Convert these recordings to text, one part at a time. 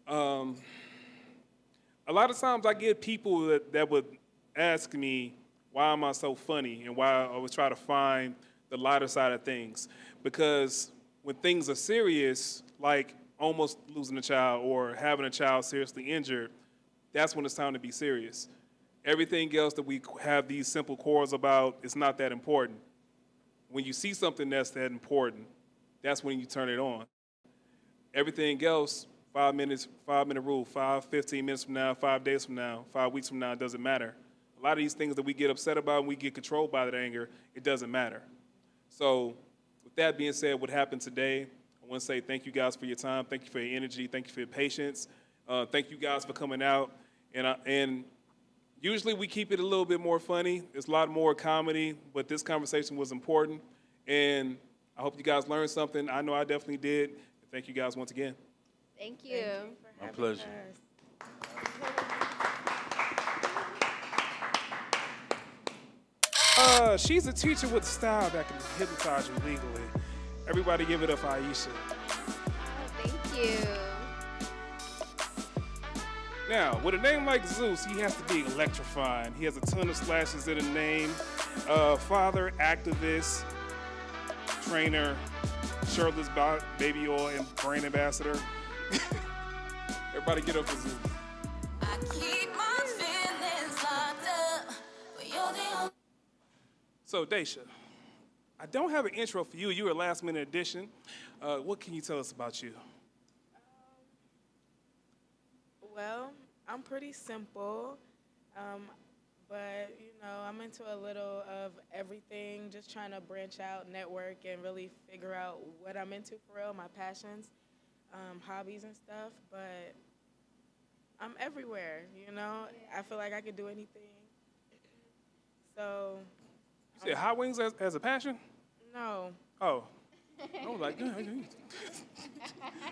Um, a lot of times I get people that would ask me why am I so funny and why I always try to find the lighter side of things. Because when things are serious, like almost losing a child or having a child seriously injured, that's when it's time to be serious. Everything else that we have these simple cores about is not that important. When you see something that's that important, that's when you turn it on. Everything else, 5 minutes, 5 minute rule, 15 minutes from now, 5 days from now, 5 weeks from now, it doesn't matter. A lot of these things that we get upset about and we get controlled by that anger, it doesn't matter. So, with that being said, what happened today, I want to say thank you guys for your time. Thank you for your energy. Thank you for your patience. Thank you guys for coming out. And usually we keep it a little bit more funny. It's a lot more comedy, but this conversation was important. And I hope you guys learned something. I know I definitely did. Thank you guys once again. Thank you. Thank you for My having pleasure. us. She's a teacher with style that can hypnotize you legally. Everybody give it up for Aisha. Thank you. Now, with a name like Zeus, he has to be electrifying. He has a ton of slashes in the name. Father, activist, trainer, shirtless baby oil, and brand ambassador. Everybody get up for Zeus. I keep my feelings locked up, but you're the only. So, Daisha, I don't have an intro for you. You're a last minute addition. What can you tell us about you? Well, I'm pretty simple, but I'm into a little of everything. Just trying to branch out, network, and really figure out what I'm into for real, my passions, hobbies and stuff. But I'm everywhere. I feel like I could do anything. So You said hot wings as a passion? no. Oh. I was like, yeah,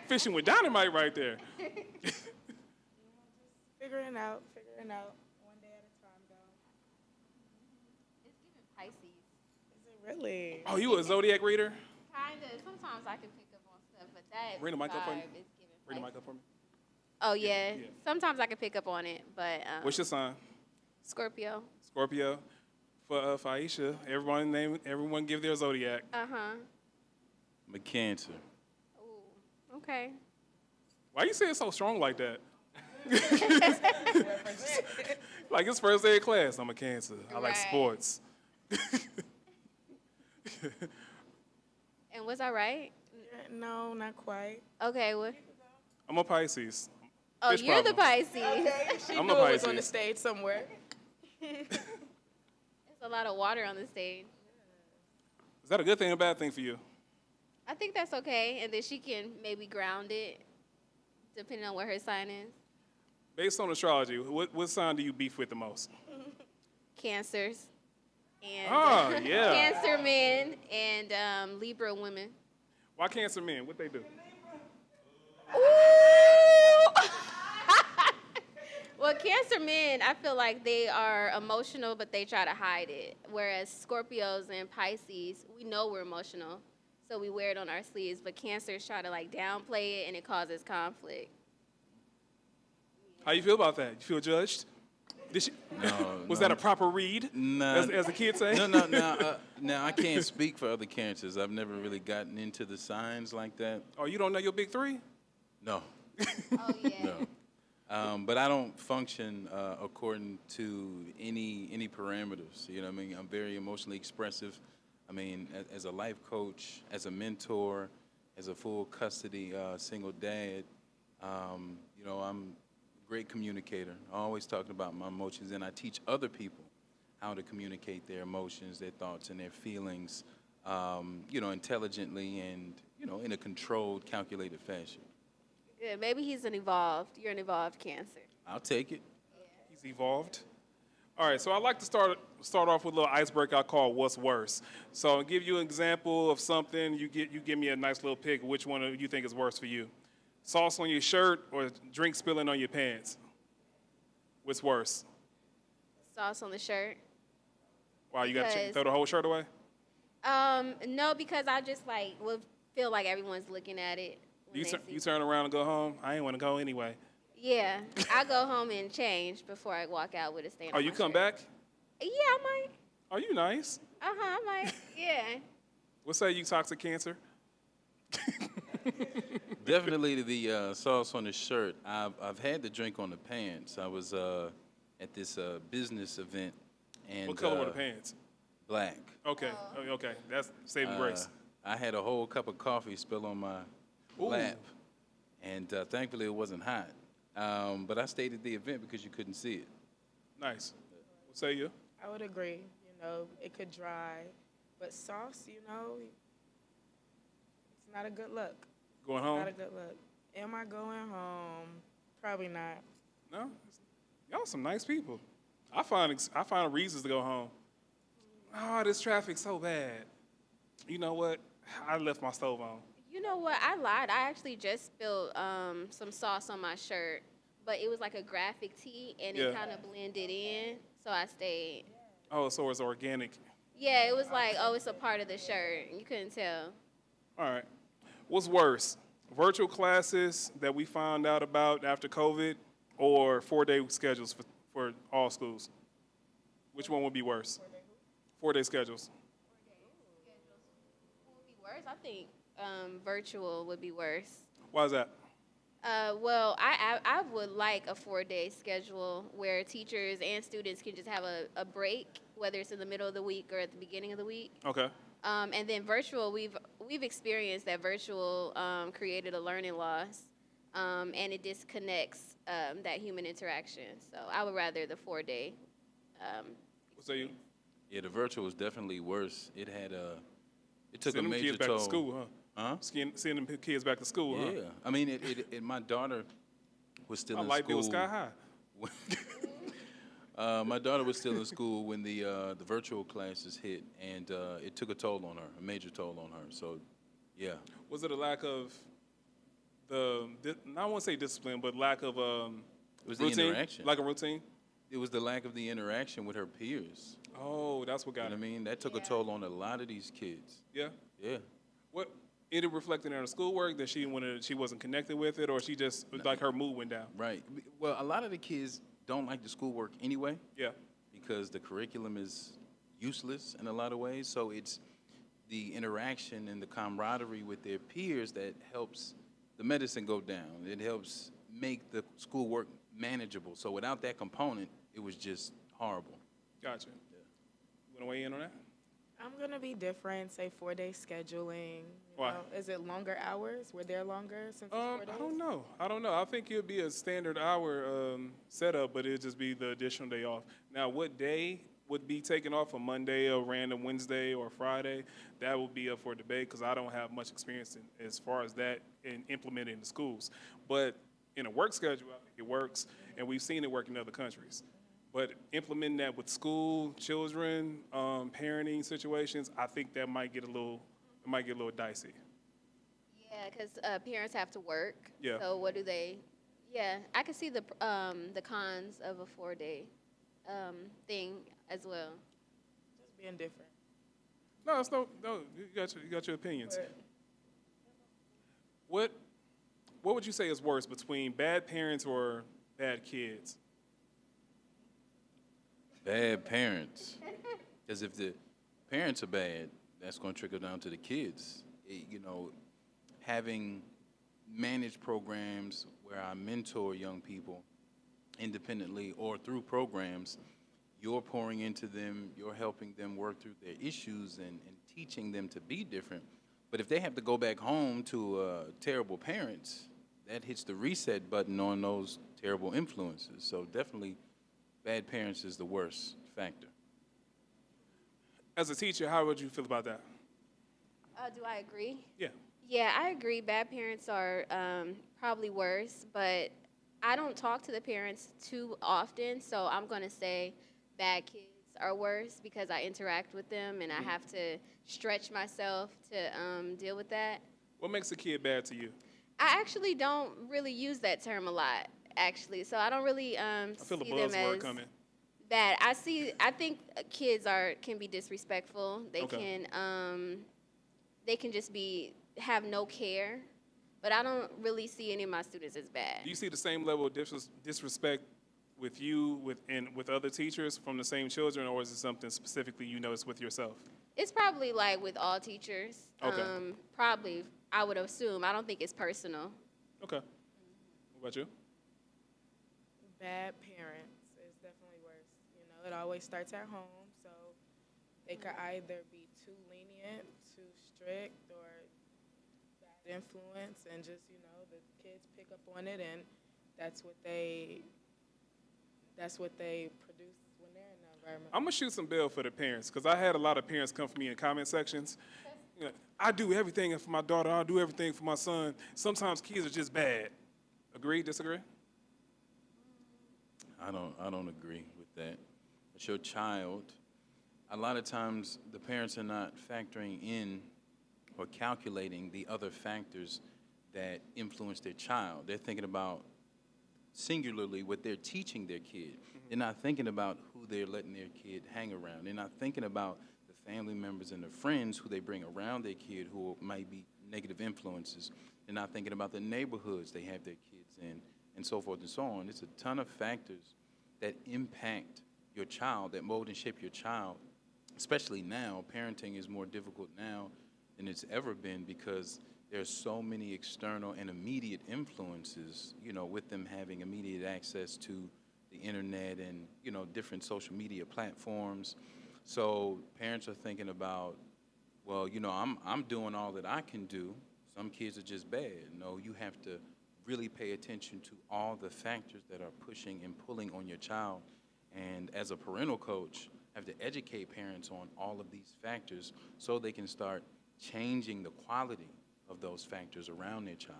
fishing with dynamite right there. Figuring out, one day at a time, though. It's giving Pisces. Is it really? Oh, you a Zodiac reader? Kinda. Sometimes I can pick up on stuff, but that Bring the mic up for me. vibe is giving Bring the Pisces. mic up for me. Oh yeah. Yeah. Sometimes I can pick up on it, but What's your sign? Scorpio. Scorpio. For Aisha, everyone give their Zodiac. I'm a Cancer. Ooh. Okay. Why you say it so strong like that? Like it's first day of class. I'm a Cancer. I like Right. sports. And was I right? No, not quite. Okay. What? I'm a Pisces. Oh, Fish you're the problem. Pisces. She I'm knew a it was on the Pisces. stage somewhere. There's a lot of water on the stage. Is that a good thing or a bad thing for you? I think that's okay, and then she can maybe ground it, depending on what her sign is. Based on astrology, what sign do you beef with the most? Cancers. And Oh, yeah. Cancer men and Libra women. Why Cancer men? What they do? Well, Cancer men, I feel like they are emotional, but they try to hide it. Whereas Scorpios and Pisces, we know we're emotional, so we wear it on our sleeves. But Cancers try to downplay it, and it causes conflict. How you feel about that? You feel judged? Did she, No, was no. that a proper read, Nah. as the kids say? Now I can't speak for other cancers. I've never really gotten into the signs like that. Oh, you don't know your big three? No, Oh, yeah. no. But I don't function according to any parameters. You know what I mean? I'm very emotionally expressive. I mean, as a life coach, as a mentor, as a full custody single dad, I'm a great communicator. I'm always talking about my emotions, and I teach other people how to communicate their emotions, their thoughts, and their feelings, intelligently and, in a controlled, calculated fashion. Good. Maybe you're an evolved Cancer. I'll take it. He's evolved. All right, so I'd like to start off with a little icebreaker I call "What's Worse." So I'll give you an example of something. You give me a nice little pick. Which one you think is worse for you? Sauce on your shirt or drink spilling on your pants? What's worse? Sauce on the shirt. Wow, you got to Because- throw the whole shirt away? No, because I just would feel like everyone's looking at it. when You, they tur- see you me. turn around and go home? I ain't want to go anyway. Yeah, I go home and change before I walk out with a stain Oh, on you my come shirt. back? Yeah, I might. Oh, you nice. I might. Yeah. What say you toxic cancer? Definitely the sauce on the shirt. I've had the drink on the pants. I was at this business event, and What color were the pants? black. Okay, okay, that's saving grace. I had a whole cup of coffee spill on my Ooh. lap, and thankfully it wasn't hot. But I stayed at the event because you couldn't see it. Nice. What say you? I would agree. You know, it could dry, but sauce, you know, it's not a good look. Going home? Not a good look. Am I going home? Probably not. No, y'all some nice people. I find reasons to go home. Oh, this traffic's so bad. You know what? I left my stove on. You know what? I lied. I actually just spilled some sauce on my shirt, but it was like a graphic tee, and Yeah. it kind of blended in, so I stayed. Oh, so it's organic. Yeah, it was like, oh, it's a part of the shirt. You couldn't tell. All right. What's worse, virtual classes that we found out about after COVID, or 4-day schedules for all schools? Which one would be worse? 4-day schedules. What would be worse? I think virtual would be worse. Why is that? Well, I would like a 4-day schedule where teachers and students can just have a break, whether it's in the middle of the week or at the beginning of the week. Okay. And then virtual, we've experienced that virtual created a learning loss, and it disconnects that human interaction. So I would rather the 4-day. What say you? Yeah, the virtual was definitely worse. It had it took Sending a them major kids back toll. to school, huh? Huh? Sending them kids back to school, huh? Yeah, I mean, my daughter was still My in light school. bill was sky high. My daughter was still in school when the virtual classes hit, and it took a toll on her, a major toll on her. So, yeah, Was it a lack of I won't say discipline, but lack of it was the routine? interaction. Like a routine? It was the lack of the interaction with her peers. Oh, that's what You got know what I it. mean? That took a toll on a lot of these kids. Yeah. Yeah. What it reflected in her schoolwork that she wasn't connected with it, or she just like her mood went down. Right. Well, a lot of the kids don't like the schoolwork anyway Yeah. because the curriculum is useless in a lot of ways. So it's the interaction and the camaraderie with their peers that helps the medicine go down. It helps make the schoolwork manageable. So without that component, it was just horrible. Gotcha. Want to weigh in on that? I'm gonna be different. Say 4-day scheduling. You Why? know, is it longer hours? Were there longer since it's 4 days? I don't know. I think it'd be a standard hour setup, but it'd just be the additional day off. Now, what day would be taken off? A Monday, a random Wednesday, or Friday? That would be up for debate because I don't have much experience as far as that in implementing in the schools. But in a work schedule, I think it works, and we've seen it work in other countries. But implementing that with school, children, parenting situations, I think that might get a little dicey. Yeah, because parents have to work. Yeah. So what do they? Yeah, I can see the cons of a 4-day thing as well. Just being different. No, it's no. You got your opinions. But What would you say is worse between bad parents or bad kids? Bad parents. Because if the parents are bad, that's going to trickle down to the kids. You know, having managed programs where I mentor young people independently or through programs, you're pouring into them, you're helping them work through their issues and teaching them to be different. But if they have to go back home to terrible parents, that hits the reset button on those terrible influences. So definitely bad parents is the worst factor. As a teacher, how would you feel about that? Do I agree? Yeah. Yeah, I agree. Bad parents are probably worse, but I don't talk to the parents too often, so I'm going to say bad kids are worse because I interact with them and I have to stretch myself to deal with that. What makes a kid bad to you? I actually don't really use that term a lot, actually, so I don't really I feel the see them buzzword as coming. bad. I think kids can be disrespectful. They Okay. can just have no care. But I don't really see any of my students as bad. Do you see the same level of disrespect with you with other teachers from the same children, or is it something specifically you notice with yourself? It's probably like with all teachers. Okay. Probably, I would assume. I don't think it's personal. Okay. What about you? Bad parents is definitely worse. You know, it always starts at home, so they could either be too lenient, too strict, or bad influence, and just, you know, the kids pick up on it, and that's what they produce when they're in the environment. I'm gonna shoot some bail for the parents because I had a lot of parents come for me in comment sections. You know, I do everything for my daughter. I do everything for my son. Sometimes kids are just bad. Agree? Disagree? I don't agree with that. It's your child. A lot of times the parents are not factoring in or calculating the other factors that influence their child. They're thinking about singularly what they're teaching their kid. They're not thinking about who they're letting their kid hang around. They're not thinking about the family members and the friends who they bring around their kid who might be negative influences. They're not thinking about the neighborhoods they have their kids in, and so forth and so on. It's a ton of factors that impact your child, that mold and shape your child. Especially now, parenting is more difficult now than it's ever been because there's so many external and immediate influences, you know, with them having immediate access to the internet and, you know, different social media platforms. So parents are thinking about, well, you know, I'm doing all that I can do. Some kids are just bad. No, you have to really pay attention to all the factors that are pushing and pulling on your child. And as a parental coach, I have to educate parents on all of these factors so they can start changing the quality of those factors around their child.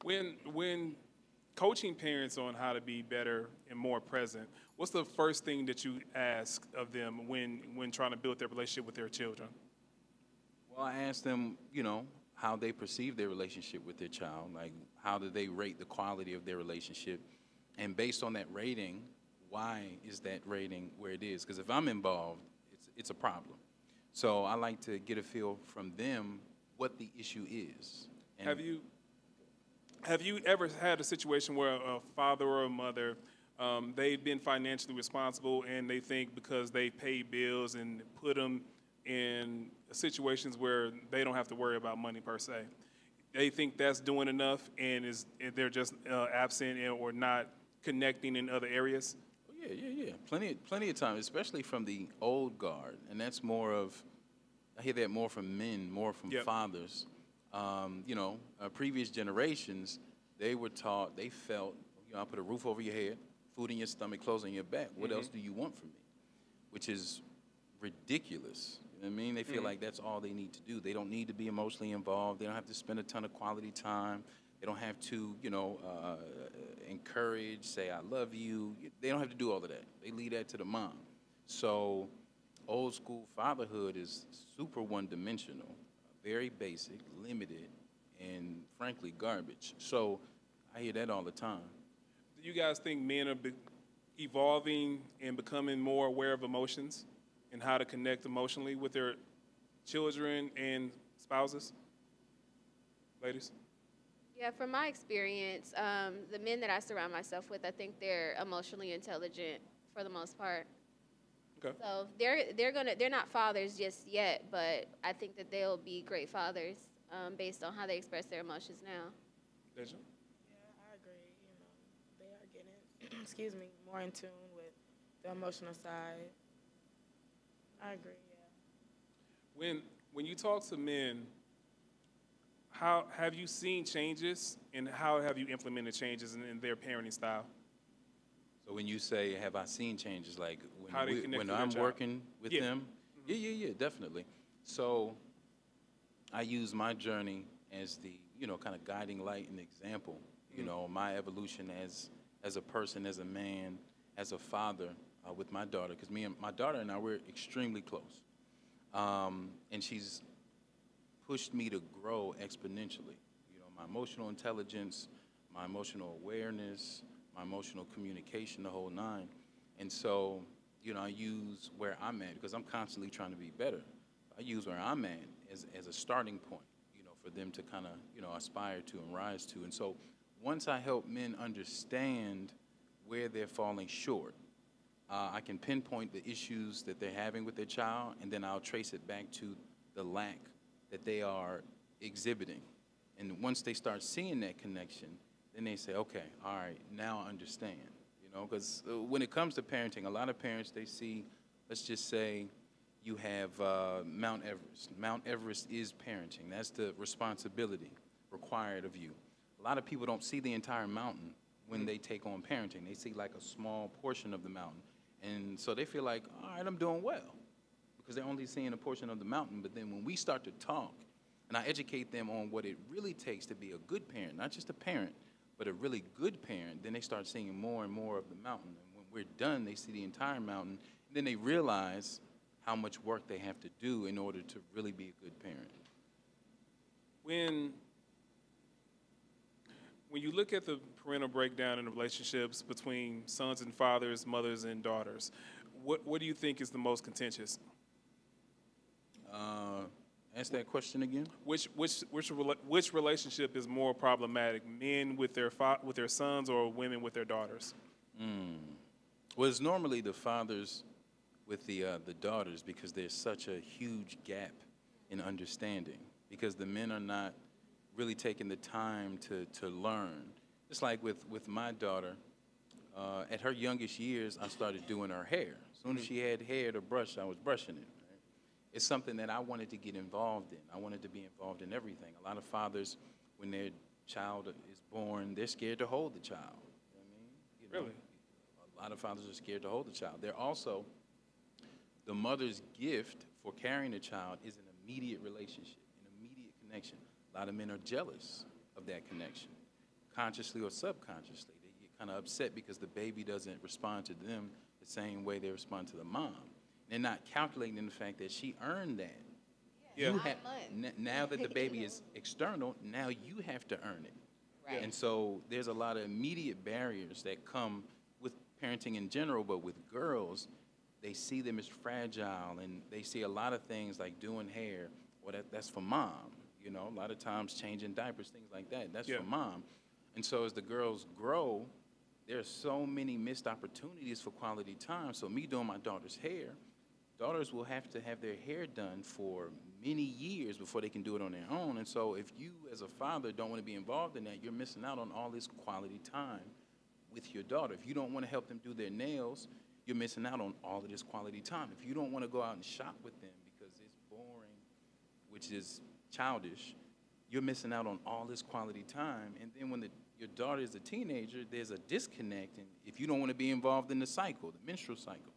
When coaching parents on how to be better and more present, what's the first thing that you ask of them when trying to build their relationship with their children? Well, I asked them, you know, how they perceive their relationship with their child, like how do they rate the quality of their relationship, and based on that rating, why is that rating where it is? Because if I'm involved, it's a problem. So I like to get a feel from them what the issue is. And Have you ever had a situation where a father or a mother, they've been financially responsible and they think because they pay bills and put them in situations where they don't have to worry about money per se, they think that's doing enough and they're just absent or not connecting in other areas? Oh, yeah. Plenty of time, especially from the old guard, and that's more of, I hear that more from men, more from Yep. fathers. You know, previous generations, they were taught, they felt, you know, I put a roof over your head, food in your stomach, clothes on your back. What else do you want from me? Which is ridiculous. You know what I mean? They feel like that's all they need to do. They don't need to be emotionally involved. They don't have to spend a ton of quality time. They don't have to, you know, encourage, say, I love you. They don't have to do all of that. They leave that to the mom. So old school fatherhood is super one-dimensional, very basic, limited, and frankly, garbage. So I hear that all the time. Do you guys think men are evolving and becoming more aware of emotions and how to connect emotionally with their children and spouses? Ladies? Yeah, from my experience, the men that I surround myself with, I think they're emotionally intelligent for the most part. Okay. So they're not fathers just yet, but I think that they'll be great fathers based on how they express their emotions now. Deja? Yeah, I agree. You know, they are getting, excuse me, more in tune with the emotional side. I agree. Yeah. When you talk to men, how have you seen changes and how have you implemented changes in their parenting style? So when you say, have I seen changes, like How they connect when with their I'm child. working with Yeah. them? Yeah, definitely. So I use my journey as the, you know, kind of guiding light and example, you know, my evolution as a person, as a man, as a father with my daughter, because my daughter and I, we're extremely close. And she's pushed me to grow exponentially. You know, my emotional intelligence, my emotional awareness, my emotional communication, the whole nine. And so, you know, I use where I'm at because I'm constantly trying to be better. I use where I'm at as a starting point, you know, for them to kind of, aspire to and rise to. And so once I help men understand where they're falling short, I can pinpoint the issues that they're having with their child, and then I'll trace it back to the lack that they are exhibiting. And once they start seeing that connection, then they say, okay, all right, now I understand. Because when it comes to parenting, a lot of parents, they see, let's just say, you have Mount Everest. Mount Everest is parenting. That's the responsibility required of you. A lot of people don't see the entire mountain when they take on parenting. They see like a small portion of the mountain. And so they feel like, all right, I'm doing well, because they're only seeing a portion of the mountain. But then when we start to talk, and I educate them on what it really takes to be a good parent, not just a parent, but a really good parent, then they start seeing more and more of the mountain. And when we're done, they see the entire mountain, and then they realize how much work they have to do in order to really be a good parent. When you look at the parental breakdown in the relationships between sons and fathers, mothers and daughters, what do you think is the most contentious? Ask that question again. Which relationship is more problematic, men with their sons or women with their daughters? Well, it's normally the fathers with the daughters, because there's such a huge gap in understanding, because the men are not really taking the time to learn. Just like with my daughter, at her youngest years, I started doing her hair. As soon as she had hair to brush, I was brushing it. Right? It's something that I wanted to get involved in. I wanted to be involved in everything. A lot of fathers, when their child is born, they're scared to hold the child. You know what I mean? Really? A lot of fathers are scared to hold the child. They're also, the mother's gift for carrying a child is an immediate relationship, an immediate connection. A lot of men are jealous of that connection, consciously or subconsciously. They get kind of upset because the baby doesn't respond to them the same way they respond to the mom. They're not calculating the fact that she earned that. Yeah. Now that the baby is external, now you have to earn it. Right. And so there's a lot of immediate barriers that come with parenting in general, but with girls, they see them as fragile, and they see a lot of things like doing hair, well, that's for mom. A lot of times changing diapers, things like that, that's for mom. And so as the girls grow, there are so many missed opportunities for quality time. So me doing my daughter's hair, daughters will have to have their hair done for many years before they can do it on their own. And so if you as a father don't want to be involved in that, you're missing out on all this quality time with your daughter. If you don't want to help them do their nails, you're missing out on all of this quality time. If you don't want to go out and shop with them because it's boring, which is childish, you're missing out on all this quality time. And then when your daughter is a teenager, there's a disconnect. And if you don't want to be involved in the cycle, the menstrual cycle,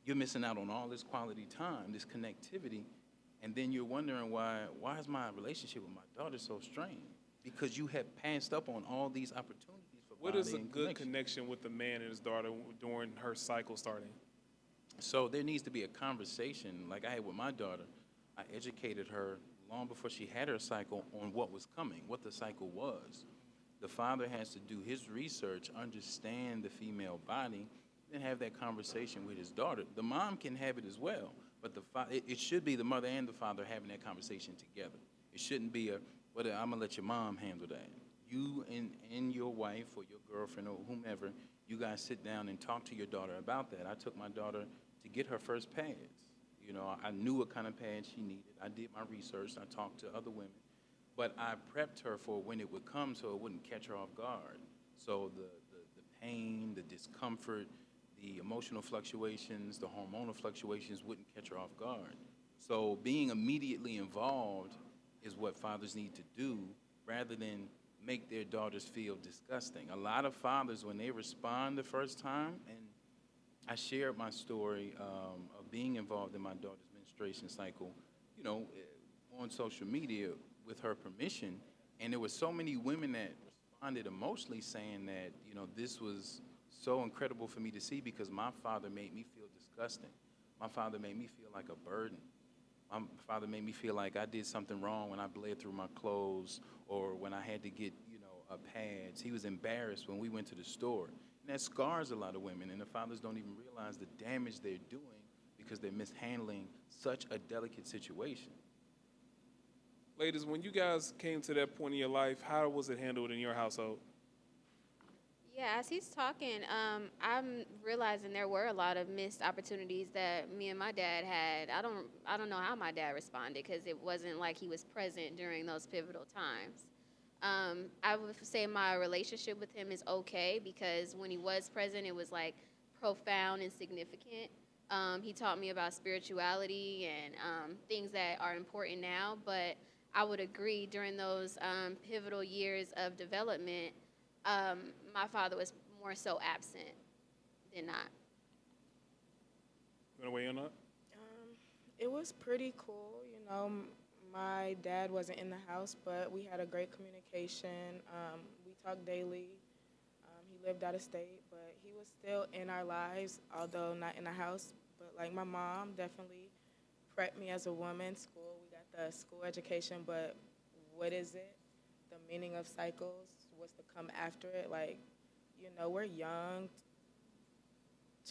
you're missing out on all this quality time, this connectivity. And then you're wondering why is my relationship with my daughter so strained? Because you have passed up on all these opportunities for What is a bonding and good connection with the man and his daughter during her cycle starting? So there needs to be a conversation like I had with my daughter. I educated her long before she had her cycle on what was coming, what the cycle was. The father has to do his research, understand the female body, and have that conversation with his daughter. The mom can have it as well, but it should be the mother and the father having that conversation together. It shouldn't be I'm going to let your mom handle that. You and your wife or your girlfriend or whomever, you guys sit down and talk to your daughter about that. I took my daughter to get her first pads. I knew what kind of pads she needed. I did my research. I talked to other women. But I prepped her for when it would come so it wouldn't catch her off guard. So the pain, the discomfort, the emotional fluctuations, the hormonal fluctuations wouldn't catch her off guard. So being immediately involved is what fathers need to do rather than make their daughters feel disgusting. A lot of fathers, when they respond the first time, and I shared my story of being involved in my daughter's menstruation cycle, on social media with her permission, and there were so many women that responded emotionally saying that, this was so incredible for me to see because my father made me feel disgusting. My father made me feel like a burden. My father made me feel like I did something wrong when I bled through my clothes or when I had to get, pads. He was embarrassed when we went to the store. And that scars a lot of women, and the fathers don't even realize the damage they're doing because they're mishandling such a delicate situation. Ladies, when you guys came to that point in your life, how was it handled in your household? Yeah, as he's talking, I'm realizing there were a lot of missed opportunities that me and my dad had. I don't know how my dad responded because it wasn't like he was present during those pivotal times. I would say my relationship with him is okay because when he was present, it was like profound and significant. He taught me about spirituality and things that are important now. But I would agree during those pivotal years of development, my father was more so absent than not. You want to weigh in on that? It was pretty cool. My dad wasn't in the house, but we had a great communication. We talked daily. He lived out of state, but he was still in our lives, although not in the house. But like my mom definitely prepped me as a woman. School, we got the school education, but what is it? The meaning of cycles, what's to come after it? Like, we're young,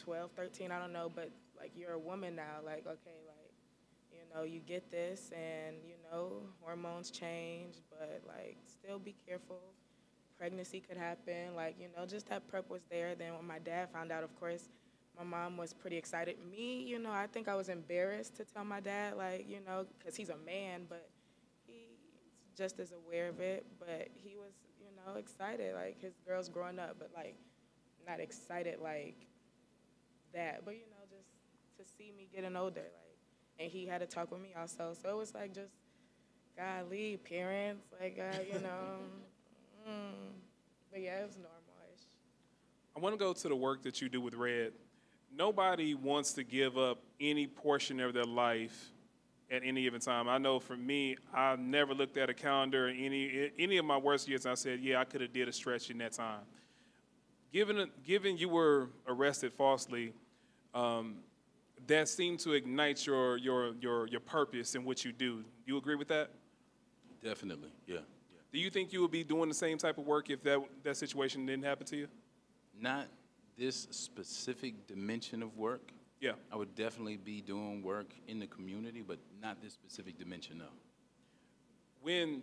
12, 13, I don't know, but like you're a woman now. Like, okay, like, you get this and, hormones change, but like still be careful. Pregnancy could happen. Like, just that prep was there. Then when my dad found out, of course, my mom was pretty excited. Me, I think I was embarrassed to tell my dad, like, because he's a man, but he's just as aware of it. But he was, excited, like his girl's growing up, but like not excited like that. But, just to see me getting older, like, and he had to talk with me also. So it was like just, golly, parents, like, but yeah, it was normal-ish. I want to go to the work that you do with Red. Nobody wants to give up any portion of their life at any given time. I know for me, I never looked at a calendar any of my worst years. I said, yeah, I could have did a stretch in that time. Given you were arrested falsely, that seemed to ignite your purpose in what you do. Do you agree with that? Definitely, yeah. Do you think you would be doing the same type of work if that situation didn't happen to you? Not this specific dimension of work. Yeah. I would definitely be doing work in the community, but not this specific dimension, no. When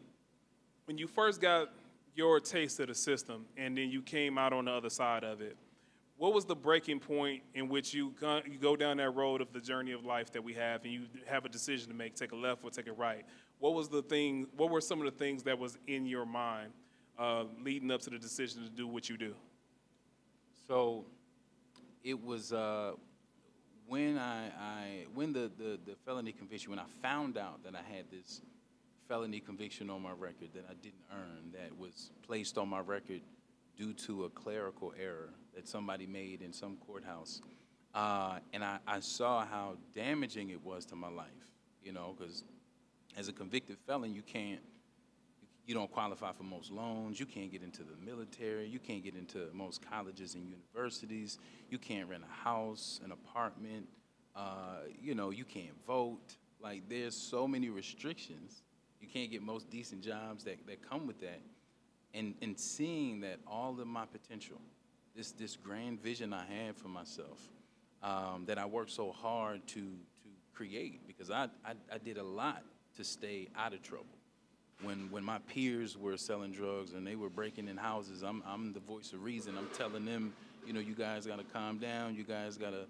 you first got your taste of the system and then you came out on the other side of it, what was the breaking point in which you go down that road of the journey of life that we have and you have a decision to make, take a left or take a right? What were some of the things that was in your mind leading up to the decision to do what you do? So it was when when the felony conviction, when I found out that I had this felony conviction on my record that I didn't earn, that was placed on my record due to a clerical error that somebody made in some courthouse. And I saw how damaging it was to my life, because as a convicted felon, you don't qualify for most loans, you can't get into the military, you can't get into most colleges and universities, you can't rent a house, an apartment, you can't vote. Like, there's so many restrictions. You can't get most decent jobs that come with that. And seeing that all of my potential, this grand vision I had for myself, that I worked so hard to create, because I did a lot to stay out of trouble. When my peers were selling drugs and they were breaking in houses, I'm the voice of reason. I'm telling them, you guys got to calm down. You guys got to,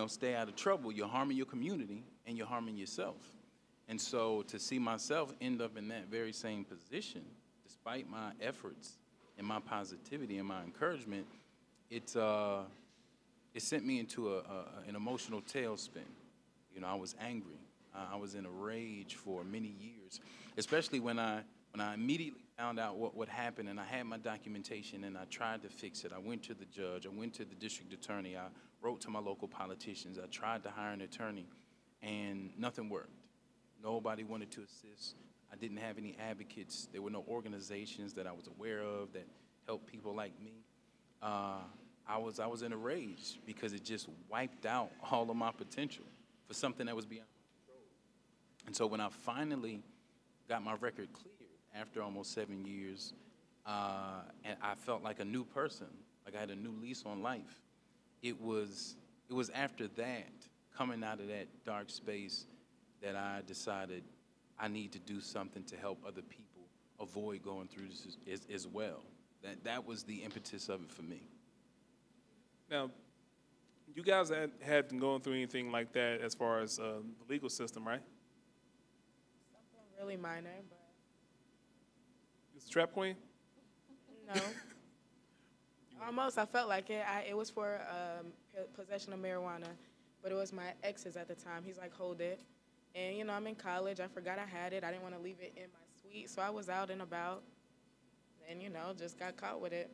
stay out of trouble. You're harming your community and you're harming yourself. And so to see myself end up in that very same position, despite my efforts and my positivity and my encouragement, it sent me into an emotional tailspin. I was angry. I was in a rage for many years, especially when I immediately found out what happened, and I had my documentation and I tried to fix it. I went to the judge. I went to the district attorney. I wrote to my local politicians. I tried to hire an attorney, and nothing worked. Nobody wanted to assist. I didn't have any advocates. There were no organizations that I was aware of that helped people like me. I was in a rage because it just wiped out all of my potential for something that was beyond my control. And so when I finally got my record cleared after almost 7 years, and I felt like a new person, like I had a new lease on life, it was after that, coming out of that dark space, that I decided I need to do something to help other people avoid going through this as well. That was the impetus of it for me. Now, you guys hadn't gone through anything like that as far as the legal system, right? Something really minor, but It's a trap queen? no. Almost, I felt like it. It was for possession of marijuana, but it was my ex's at the time. He's like, hold it. And, you know, I'm in college. I forgot I had it. I didn't want to leave it in my suite, so I was out and about. And, you know, just got caught with it.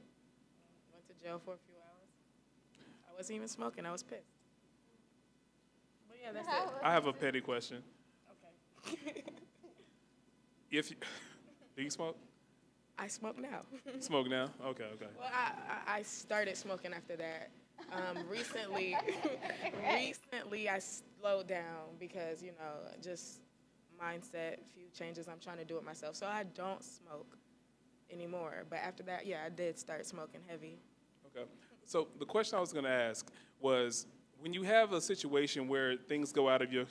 Went to jail for a few hours. I wasn't even smoking. I was pissed. But, yeah, that's it. I have a petty question. Okay. If you, do you smoke? I smoke now. Smoke now? Okay. Well, I started smoking after that. Recently, I slowed down because, you know, just mindset, few changes. I'm trying to do it myself. So I don't smoke anymore. But after that, yeah, I did start smoking heavy. Okay. So the question I was going to ask was, when you have a situation where things go out of your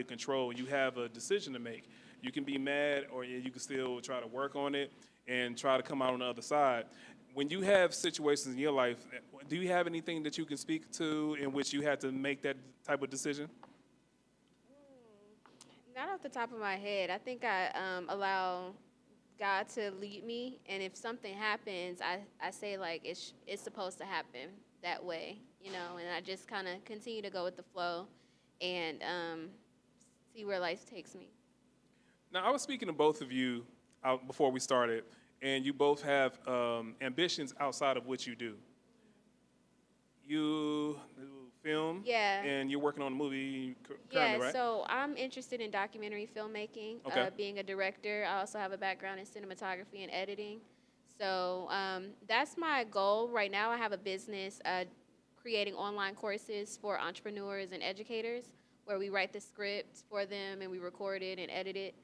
control, you have a decision to make. You can be mad, or you can still try to work on it and try to come out on the other side. When you have situations in your life, do you have anything that you can speak to in which you had to make that type of decision? Not off the top of my head. I think I allow God to lead me, and if something happens, I say like it's supposed to happen that way, you know, and I just kind of continue to go with the flow and see where life takes me. Now, I was speaking to both of you before we started, and you both have ambitions outside of what you do. You do film, Yeah. and you're working on a movie currently, Yeah, right? so I'm interested in documentary filmmaking, Okay. being a director. I also have a background in cinematography and editing. So that's my goal. Right now, I have a business creating online courses for entrepreneurs and educators where we write the script for them and we record it and edit it.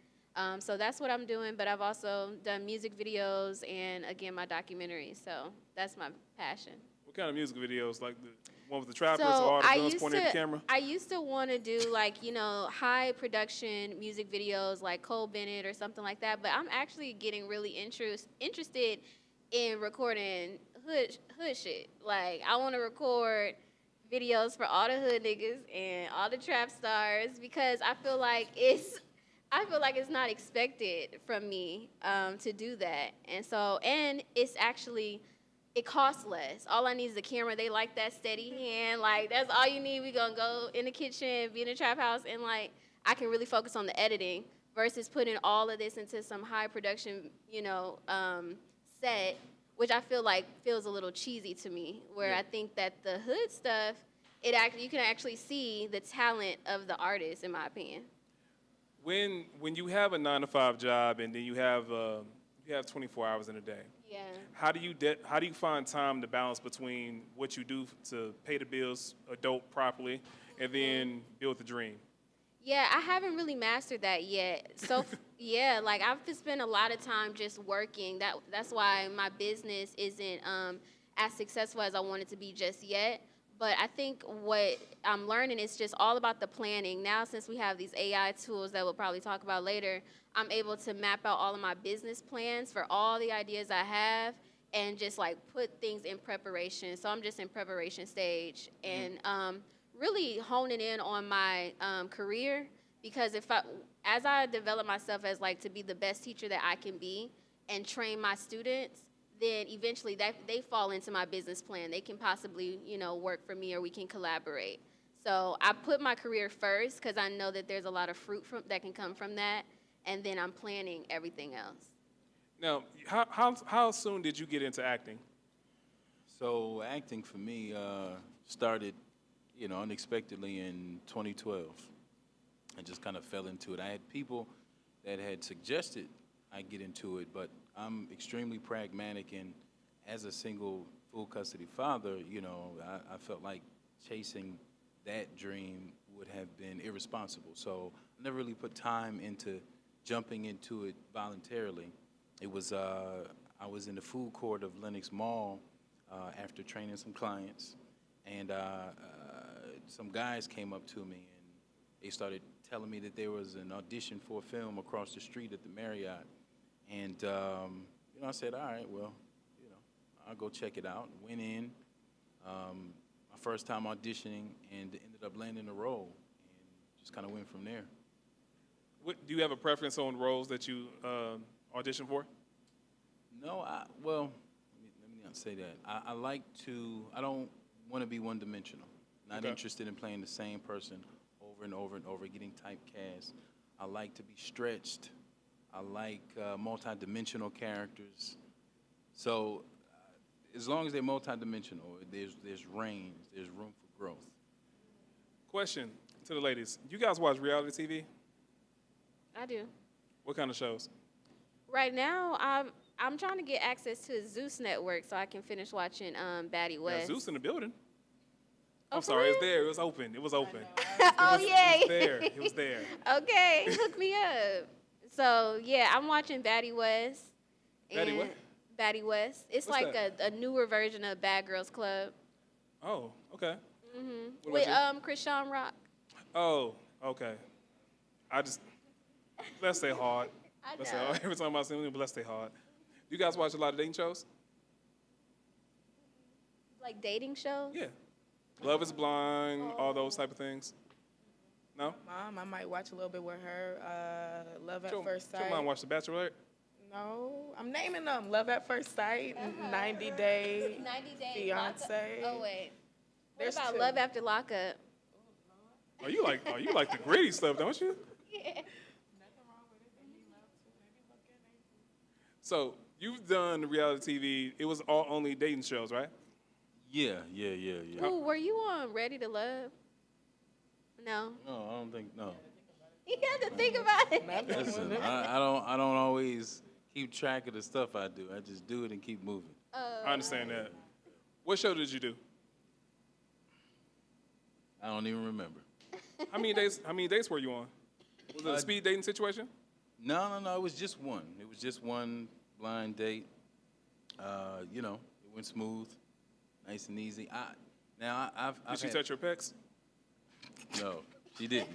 So that's what I'm doing, but I've also done music videos and, again, my documentary. So that's my passion. What kind of music videos? Like the one with the trappers, So all the I guns used pointed to, at the camera? I used to want to do like, you know, high production music videos like Cole Bennett or something like that. But I'm actually getting really interested in recording hood shit. Like I want to record videos for all the hood niggas and all the trap stars because I feel like it's not expected from me to do that. And it's actually, it costs less. All I need is a camera. They like that steady hand. Like, that's all you need. We gonna go in the kitchen, be in the trap house, and, like, I can really focus on the editing versus putting all of this into some high production, you know, set, which I feel like feels a little cheesy to me, where Yeah. I think that the hood stuff, you can actually see the talent of the artist, in my opinion. When you have a 9-to-5 job and then you have 24 hours in a day, Yeah. how do you find time to balance between what you do to pay the bills, adult properly, and then build the dream? Yeah, I haven't really mastered that yet. So yeah, like I've just spent a lot of time just working. That's why my business isn't as successful as I want it to be just yet. But I think what I'm learning is just all about the planning. Now, since we have these AI tools that we'll probably talk about later, I'm able to map out all of my business plans for all the ideas I have and just like put things in preparation. So I'm just in preparation stage and really honing in on my career because as I develop myself as like to be the best teacher that I can be and train my students, then eventually they fall into my business plan. They can possibly, you know, work for me or we can collaborate. So I put my career first because I know that there's a lot of fruit that can come from that, and then I'm planning everything else. Now, how soon did you get into acting? So acting for me started, unexpectedly in 2012. I just kind of fell into it. I had people that had suggested I get into it, but I'm extremely pragmatic, and as a single full custody father, I felt like chasing that dream would have been irresponsible. So I never really put time into jumping into it voluntarily. It was I was in the food court of Lenox Mall after training some clients, and some guys came up to me, they started telling me that there was an audition for a film across the street at the Marriott. And, you know, I said, all right, well, you know, I'll go check it out. Went in, my first time auditioning, and ended up landing the role, and just kind of went from there. Do you have a preference on roles that you audition for? No, well, let me not say that. I like to, I don't want to be one-dimensional. Not Okay. interested in playing the same person over and over and over, getting typecast. I like to be stretched. I like multi-dimensional characters. So as long as they're multi-dimensional, there's range, there's room for growth. Question to the ladies. You guys watch reality TV? I do. What kind of shows? Right now, I'm trying to get access to Zeus Network so I can finish watching Batty Yeah, West. Zeus in the building. Oh, I'm for sorry, it's real? there. It was open. It was open. Oh, It yay. was there. It was there. Okay, hook me up. So, yeah, I'm watching Batty West. Batty and- what? Batty West. It's What's like that? a newer version of Bad Girls Club. Oh, okay. What With about you? Krishan Rock. Oh, okay. I just, bless their heart. I Bless know. their heart. Every time I see them, bless their heart. You guys watch a lot of dating shows? Like dating shows. Yeah. Love is Blind, all those type of things. No? Mom, I might watch a little bit with her. Love at Your First Sight. mom watch The Bachelorette? No, I'm naming them. Love at First Sight, 90 Day 90 Days. Fiance. Oh, wait. What There's about two. Love After Lockup? Oh, you like the gritty stuff, don't you? Yeah. So you've done reality TV. It was all only dating shows, right? Yeah. Ooh, were you on Ready to Love? No. No, I don't think, no. You had to think about it. Listen, I don't always keep track of the stuff I do. I just do it and keep moving. I understand that. What show did you do? I don't even remember. How many dates were you on? Was it a speed dating situation? No, it was just one. It was just one blind date. You know, it went smooth, nice and easy. I've Did she had- touch your pecs? No, she didn't.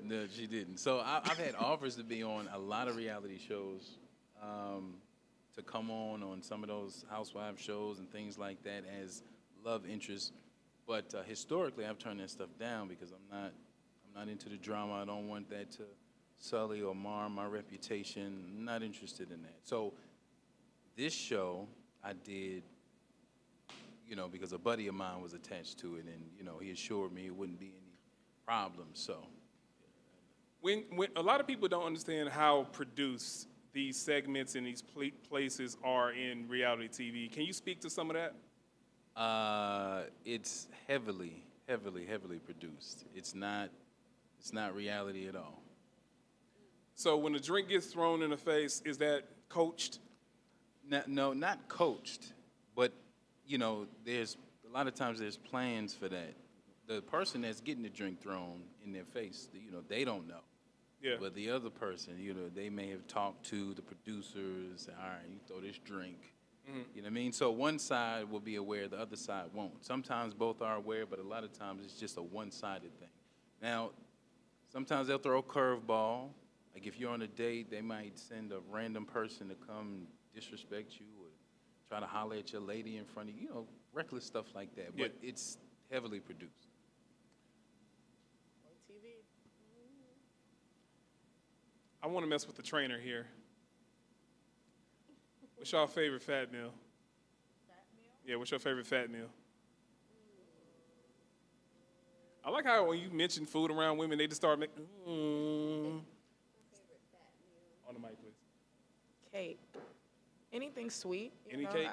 No, she didn't. So I've had offers to be on a lot of reality shows, to come on some of those housewife shows and things like that as love interests. But historically, I've turned that stuff down because I'm not into the drama. I don't want that to sully or mar my reputation. I'm not interested in that. So this show I did, you know, because a buddy of mine was attached to it, and you know, he assured me it wouldn't be any problems. So When a lot of people don't understand how produced these segments and these places are in reality TV. Can you speak to some of that? it's heavily produced. It's not reality at all. So when a drink gets thrown in the face, is that coached? No, not coached, but you know, there's a lot of times there's plans for that. The person that's getting the drink thrown in their face, you know, they don't know. Yeah. But the other person, you know, they may have talked to the producers. All right, you throw this drink. You know what I mean? So one side will be aware, the other side won't. Sometimes both are aware, but a lot of times it's just a one-sided thing. Now, sometimes they'll throw a curveball. Like if you're on a date, they might send a random person to come disrespect you or try to holler at your lady in front of you. You know, reckless stuff like that. But Yeah. it's heavily produced. On TV. I want to mess with the trainer here. What's your favorite fat meal? Yeah, what's your favorite fat meal? I like how when you mention food around women, they just start making. On the mic, please. Cake. Anything sweet. you Any know, cake?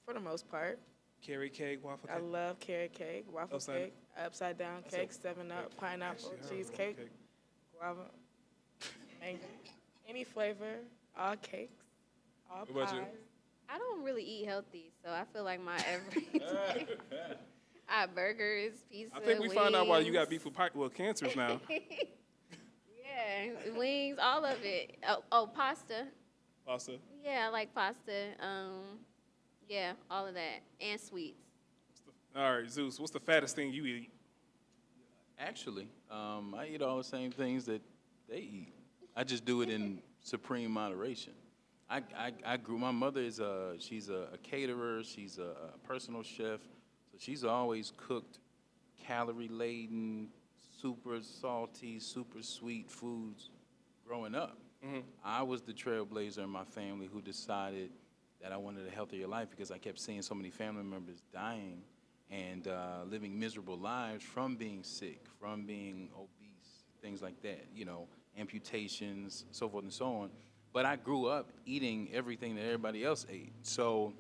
for the most part. Carrot cake, waffle I cake. love carrot cake, waffle Upside- cake, upside down cake, 7-Up, pineapple, Actually, I heard cheesecake, waffle cake. guava, mango. Any flavor, all cakes, all What about you? pies. I don't really eat healthy, so I feel like my everyday. I have burgers, pizza, I think we found out why you got wings. beef with cancers now. Yeah, wings, all of it. Oh, pasta. Pasta. Yeah, I like pasta. Yeah, all of that, and sweets. All right, Zeus, what's the fattest thing you eat? Actually, I eat all the same things that they eat. I just do it in supreme moderation. I grew. My mother is she's a caterer. She's a personal chef. So she's always cooked calorie laden, super salty, super sweet foods growing up. I was the trailblazer in my family who decided that I wanted a healthier life because I kept seeing so many family members dying and living miserable lives from being sick, from being obese, things like that, amputations, so forth and so on. But I grew up eating everything that everybody else ate. So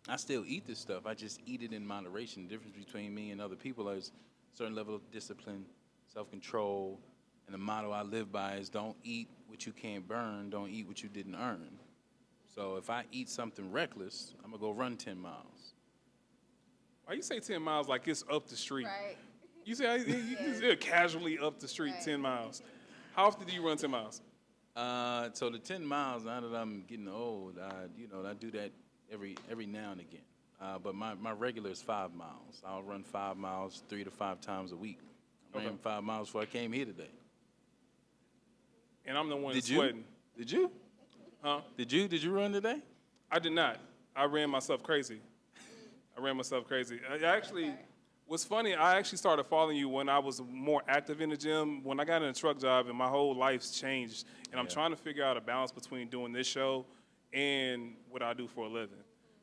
I still eat this stuff. I just eat it in moderation. The difference between me and other people is a certain level of discipline, self-control, and the motto I live by is don't eat what you can't burn, don't eat what you didn't earn. So if I eat something reckless, I'm gonna go run 10 miles. Why you say 10 miles like it's up the street? Right. You say you just casually up the street Right. 10 miles. How often do you run 10 miles? So the 10 miles, now that I'm getting old, I do that every now and again. But my regular is 5 miles. I'll run 5 miles 3 to 5 times a week. I ran 5 miles before I came here today. And I'm the one Did you? sweating. Did you? Huh? Did you run today? I did not. I ran myself crazy. I actually, what's funny, I actually started following you when I was more active in the gym. When I got in a truck job and my whole life's changed. And I'm Yeah. trying to figure out a balance between doing this show and what I do for a living.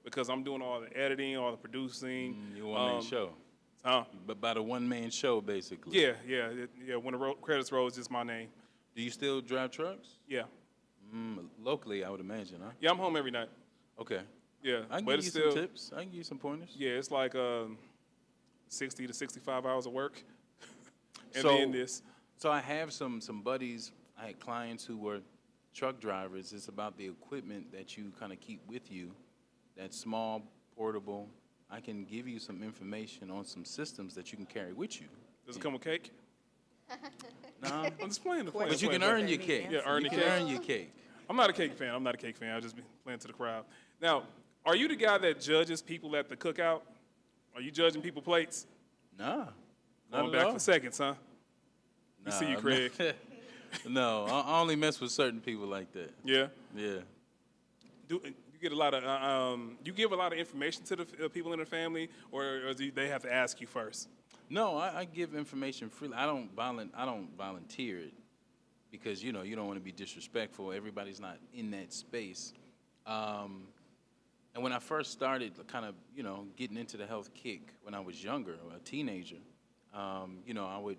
Because I'm doing all the editing, all the producing. Your one-man show. Huh? But about a one-man show, basically. Yeah. When the credits roll, it's just my name. Do you still drive trucks? Yeah. Locally, I would imagine, huh? Yeah, I'm home every night. Okay. Yeah. I can but give it's you still, some tips. I can give you some pointers. Yeah, it's like 60 to 65 hours of work. And So- then this. So I have some buddies. I had clients who were truck drivers. It's about the equipment that you kind of keep with you. That's small, portable. I can give you some information on some systems that you can carry with you. Does it come with cake? No, I'm just playing. but you can earn your cake. Yeah, earn you the can cake. earn your cake. I'm not a cake fan. I'll just be playing to the crowd. Now, are you the guy that judges people at the cookout? Are you judging people plates? Nah, Going not back at all. for seconds, huh? We see you, Craig. No, I only mess with certain people like that. Yeah. Yeah. Do you get a lot of you give a lot of information to the people in the family, or do they have to ask you first? No, I give information freely. I don't volunteer it because you don't want to be disrespectful. Everybody's not in that space. And when I first started, kind of getting into the health kick when I was younger, a teenager, I would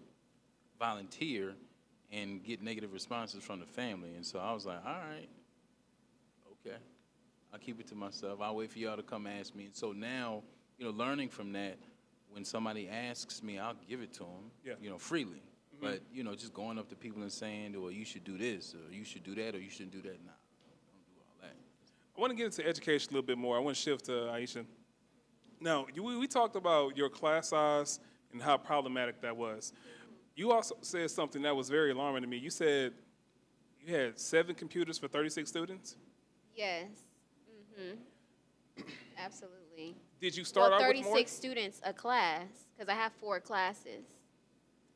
volunteer and get negative responses from the family, and so I was like, all right, okay, I'll keep it to myself. I'll wait for y'all to come ask me. And so now, learning from that. When somebody asks me, I'll give it to them, freely. But, just going up to people and saying, well, you should do this, or you should do that, or you shouldn't do that, nah, don't do all that. I want to get into education a little bit more. I want to shift to Aisha. Now, we talked about your class size and how problematic that was. You also said something that was very alarming to me. You said you had 7 computers for 36 students? Yes. Absolutely. Did you start Well, out with more? 36 students a class, because I have 4 classes.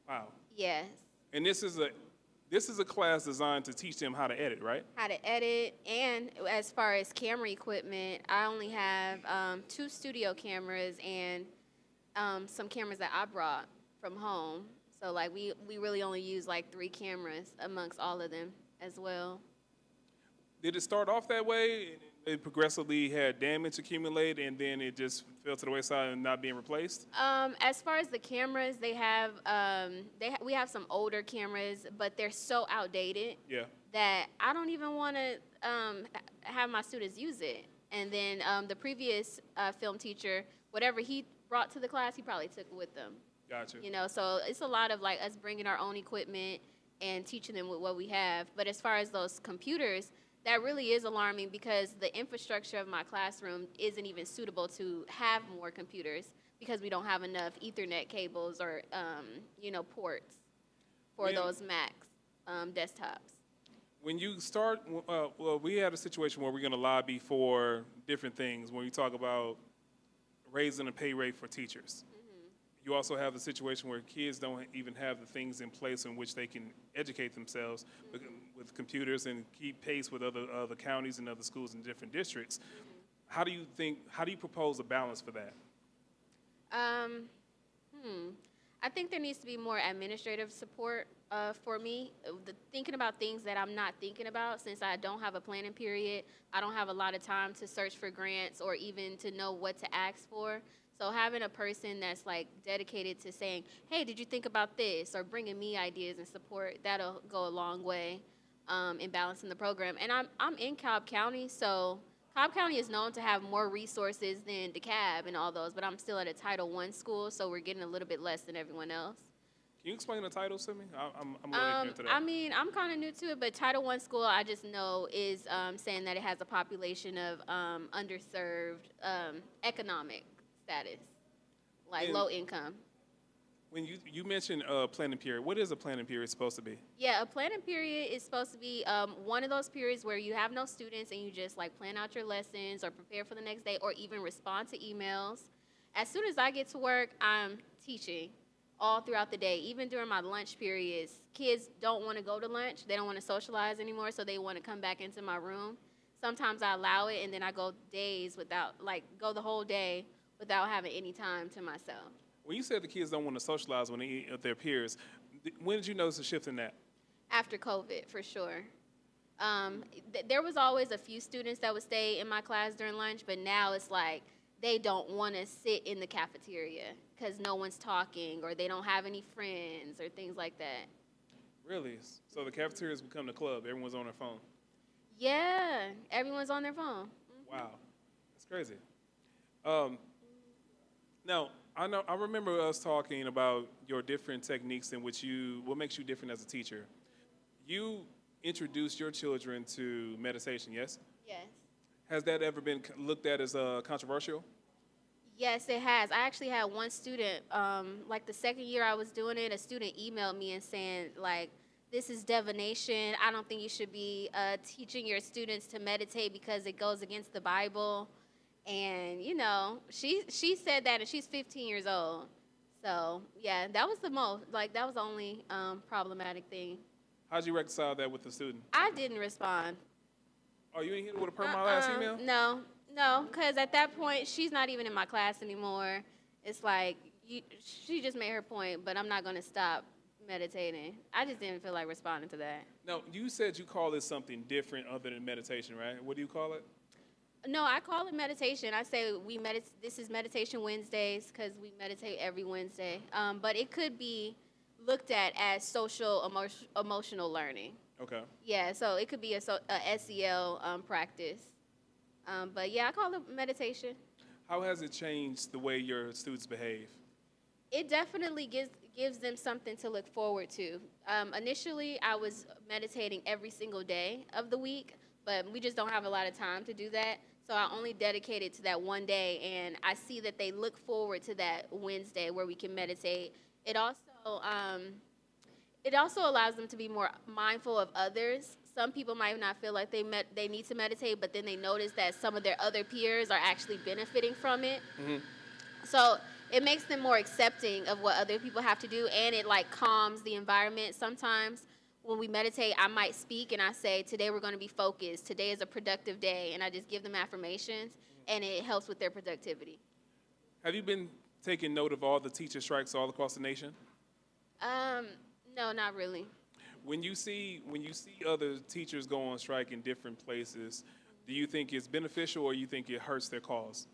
Wow. Yes. And this is a class designed to teach them how to edit, right? How to edit, and as far as camera equipment, I only have 2 studio cameras and some cameras that I brought from home. So like we really only use like 3 cameras amongst all of them as well. Did it start off that way? It progressively had damage accumulated, and then it just fell to the wayside and not being replaced? As far as the cameras, they have we have some older cameras, but they're so outdated Yeah. that I don't even want to have my students use it. And then the previous film teacher, whatever he brought to the class, he probably took it with them. Gotcha. So it's a lot of like us bringing our own equipment and teaching them with what we have. But as far as those computers, that really is alarming because the infrastructure of my classroom isn't even suitable to have more computers because we don't have enough Ethernet cables or, ports for Yeah. those Macs desktops. When you start, we had a situation where we're going to lobby for different things when we talk about raising the pay rate for teachers. you also have the situation where kids don't even have the things in place in which they can educate themselves with computers and keep pace with other counties and other schools in different districts. How do you propose a balance for that? Um, I think there needs to be more administrative support for me. Thinking about things that I'm not thinking about, since I don't have a planning period, I don't have a lot of time to search for grants or even to know what to ask for. So having a person that's like dedicated to saying, "Hey, did you think about this?" or bringing me ideas and support, that'll go a long way in balancing the program. And I'm in Cobb County, so Cobb County is known to have more resources than DeKalb and all those, but I'm still at a Title I school, so we're getting a little bit less than everyone else. Can you explain the titles to me? I'm a little ignorant to that. I mean, I'm kind of new to it, but Title I school, I just know is saying that it has a population of underserved economic status, like And low income. when you mentioned planning period, what is a planning period supposed to be? Yeah, a planning period is supposed to be one of those periods where you have no students and you just like plan out your lessons or prepare for the next day or even respond to emails. As soon as I get to work, I'm teaching all throughout the day, even during my lunch periods. Kids don't want to go to lunch. They don't want to socialize anymore, so they want to come back into my room. Sometimes I allow it, and then I go days without, like, go the whole day without having any time to myself. When you said the kids don't want to socialize when they eat with their peers, when did you notice a shift in that? After COVID, for sure. There was always a few students that would stay in my class during lunch, but now it's like they don't want to sit in the cafeteria because no one's talking or they don't have any friends or things like that. Really? So the cafeteria has become the club. Everyone's on their phone. Yeah, everyone's on their phone. Wow, that's crazy. Um, Now, I remember us talking about your different techniques in which what makes you different as a teacher. You introduced your children to meditation, yes? Yes. Has that ever been looked at as controversial? Yes, it has. I actually had one student, like the second year I was doing it, a student emailed me and saying, like, this is divination. I don't think you should be teaching your students to meditate because it goes against the Bible. And, you know, she said that, and she's 15 years old. So, yeah, that was that was the only problematic thing. How'd you reconcile that with the student? I didn't respond. Oh, you ain't hit it with a per my last email? No, because at that point, she's not even in my class anymore. It's like, she just made her point, but I'm not going to stop meditating. I just didn't feel like responding to that. Now, you said you call this something different other than meditation, right? What do you call it? No, I call it meditation. I say this is Meditation Wednesdays because we meditate every Wednesday. But it could be looked at as social emotional learning. Okay. Yeah, so it could be a SEL practice. But yeah, I call it meditation. How has it changed the way your students behave? It definitely gives them something to look forward to. Initially, I was meditating every single day of the week, but we just don't have a lot of time to do that. So I only dedicated to that one day, and I see that they look forward to that Wednesday where we can meditate. It also allows them to be more mindful of others. Some people might not feel like they need to meditate, but then they notice that some of their other peers are actually benefiting from it. Mm-hmm. So it makes them more accepting of what other people have to do, and it like calms the environment. Sometimes when we meditate, I might speak and I say, today we're going to be focused. Today is a productive day, and I just give them affirmations, and it helps with their productivity. Have you been taking note of all the teacher strikes all across the nation? No, not really. When you see other teachers go on strike in different places, do you think it's beneficial or you think it hurts their cause?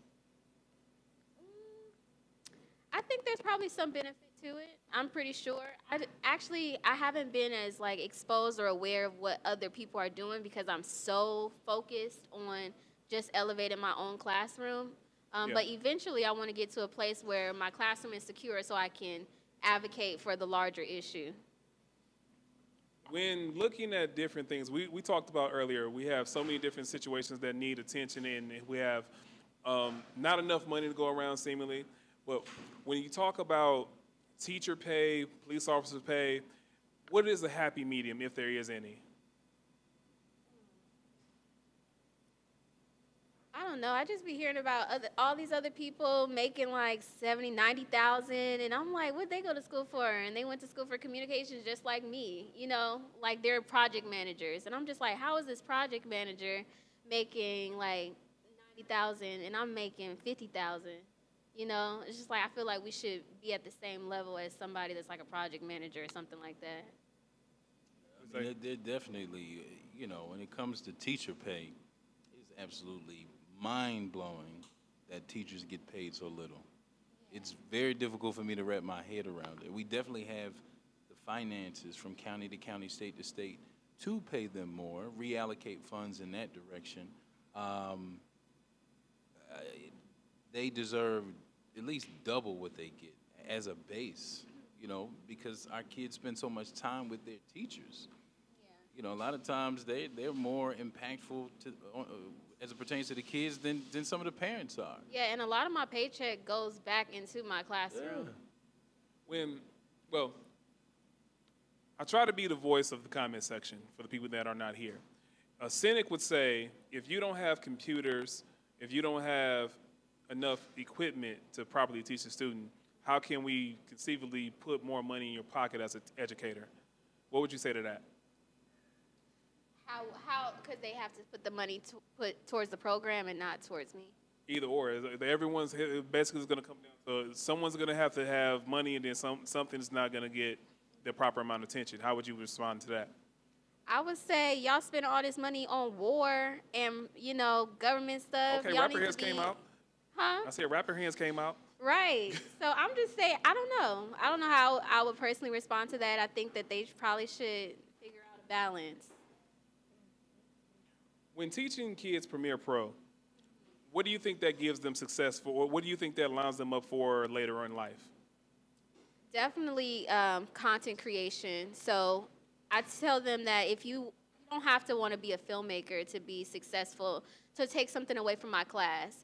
I think there's probably some benefit to it. I'm pretty sure. I haven't been as like exposed or aware of what other people are doing because I'm so focused on just elevating my own classroom. Yeah. But eventually, I want to get to a place where my classroom is secure so I can advocate for the larger issue. When looking at different things, we talked about earlier, we have so many different situations that need attention, and we have not enough money to go around seemingly. But when you talk about teacher pay, police officer pay, what is a happy medium, if there is any? I don't know. I just be hearing about all these other people making like 70, 90,000, and I'm like, what they go to school for? And they went to school for communications just like me, like they're project managers. And I'm just like, how is this project manager making like 90,000 and I'm making 50,000? It's just like I feel like we should be at the same level as somebody that's like a project manager or something like that. I mean, they're definitely, when it comes to teacher pay, it's absolutely mind blowing that teachers get paid so little. It's very difficult for me to wrap my head around it. We definitely have the finances from county to county, state to state, to pay them more, reallocate funds in that direction. They deserve at least double what they get as a base, because our kids spend so much time with their teachers. A lot of times they're more impactful as it pertains to the kids than some of the parents are. Yeah, and a lot of my paycheck goes back into my classroom. Well, I try to be the voice of the comment section for the people that are not here. A cynic would say, if you don't have computers, if you don't have enough equipment to properly teach a student, how can we conceivably put more money in your pocket as an educator? What would you say to that? How could they have to put the money to put towards the program and not towards me? Either or. Everyone's basically going to come down to someone's going to have money, and then something's not going to get the proper amount of attention. How would you respond to that? I would say y'all spend all this money on war and government stuff. Okay, y'all Rapper Hands came out. Huh? I said Rapper Hands came out. Right. So I'm just saying, I don't know. I don't know how I would personally respond to that. I think that they probably should figure out a balance. When teaching kids Premiere Pro, what do you think that gives them success for, or what do you think that lines them up for later on in life? Definitely content creation. So I tell them that if you don't have to want to be a filmmaker to be successful, to take something away from my class,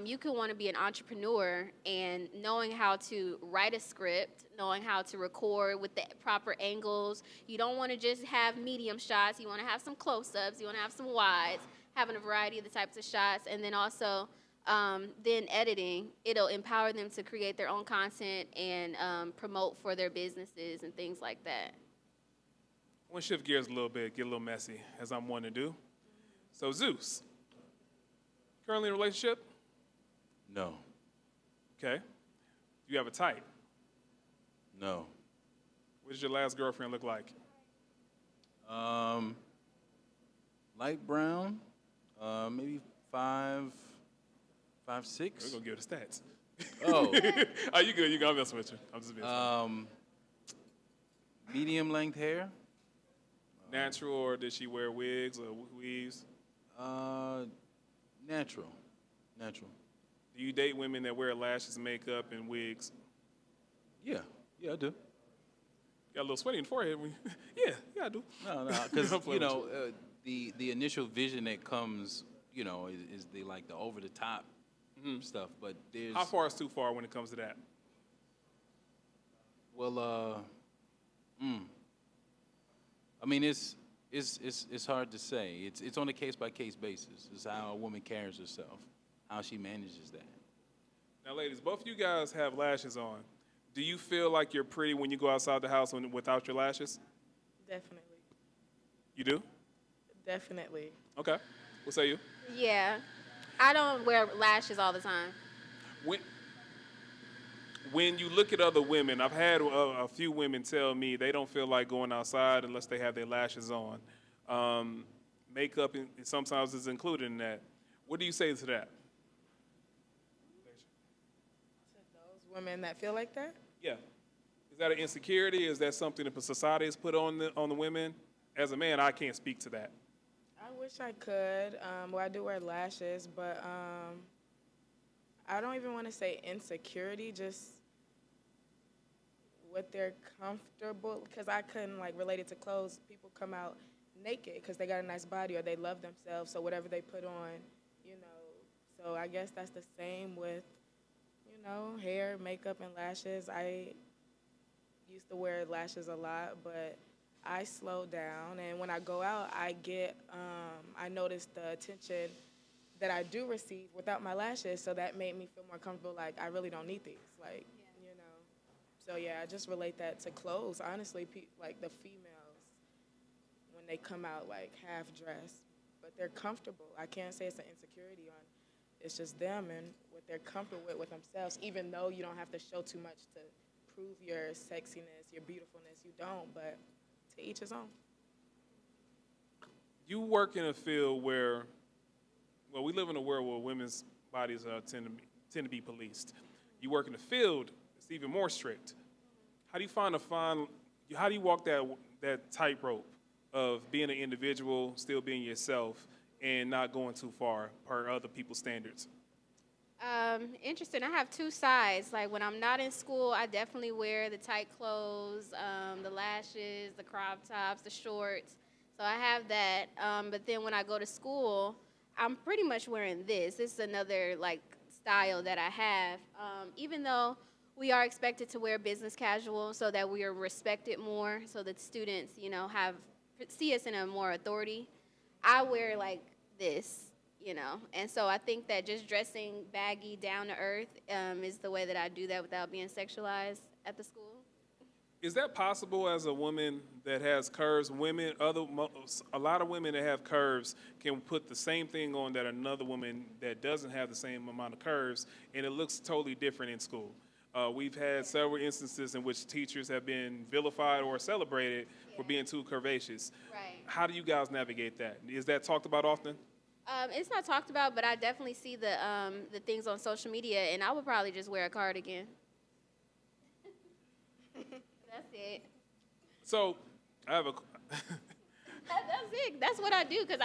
you can want to be an entrepreneur, and knowing how to write a script, knowing how to record with the proper angles. You don't want to just have medium shots. You want to have some close-ups. You want to have some wides, having a variety of the types of shots. And then also then editing. It'll empower them to create their own content and promote for their businesses and things like that. I want to shift gears a little bit, get a little messy, as I'm wanting to do. So Zeus, currently in a relationship? No. Okay. Do you have a type? No. What did your last girlfriend look like? Light brown, maybe 5'6". We're gonna give her the stats. Oh. Oh, you good? You got messing with you. I'm just messing. Medium length hair. Natural, or did she wear wigs or weaves? Natural. Do you date women that wear lashes, makeup, and wigs? Yeah, I do. Got a little sweaty in the forehead. Yeah, I do. No, because I'm playing the initial vision that comes, is the over the top stuff. But there's How far is too far when it comes to that? well, I mean it's hard to say. It's on a case by case basis. It's how a woman carries herself, how she manages that. Now, ladies, both of you guys have lashes on. Do you feel like you're pretty when you go outside the house without your lashes? Definitely. You do? Definitely. Okay. What say you? Yeah. I don't wear lashes all the time. When you look at other women, I've had a few women tell me they don't feel like going outside unless they have their lashes on. Makeup sometimes is included in that. What do you say to that? To those women that feel like that? Yeah. Is that an insecurity? Is that something that society has put on the women? As a man, I can't speak to that. I wish I could. Well, I do wear lashes, but I don't even want to say insecurity, just what they're comfortable, because I couldn't relate it to clothes. People come out naked because they got a nice body or they love themselves, so whatever they put on, so I guess that's the same with, hair, makeup, and lashes. I used to wear lashes a lot, but I slowed down, and when I go out, I notice the attention that I do receive without my lashes, so that made me feel more comfortable, like, I really don't need these, like, you know. So, yeah, I just relate that to clothes. Honestly, like, the females, when they come out, like, half-dressed, but they're comfortable. I can't say it's an insecurity on, it's just them and what they're comfortable with themselves, even though you don't have to show too much to prove your sexiness, your beautifulness. You don't, but to each his own. You work in a field where, well, we live in a world where women's bodies tend to be policed. You work in a field, it's even more strict. How do you how do you walk that tightrope of being an individual, still being yourself, and not going too far per other people's standards? Interesting. I have two sides. Like when I'm not in school, I definitely wear the tight clothes, the lashes, the crop tops, the shorts. So I have that. But then when I go to school, I'm pretty much wearing this. This is another like style that I have. Even though we are expected to wear business casual so that we are respected more, so that students, have see us in a more authority. I wear like this, and so I think that just dressing baggy, down to earth, is the way that I do that without being sexualized at the school. Is that possible as a woman that has curves? A lot of women that have curves can put the same thing on that another woman that doesn't have the same amount of curves, and it looks totally different in school. We've had several instances in which teachers have been vilified or celebrated for being too curvaceous. Right. How do you guys navigate that? Is that talked about often? It's not talked about, but I definitely see the things on social media, and I would probably just wear a cardigan. That's it. So, I have a. That's it. That's what I do because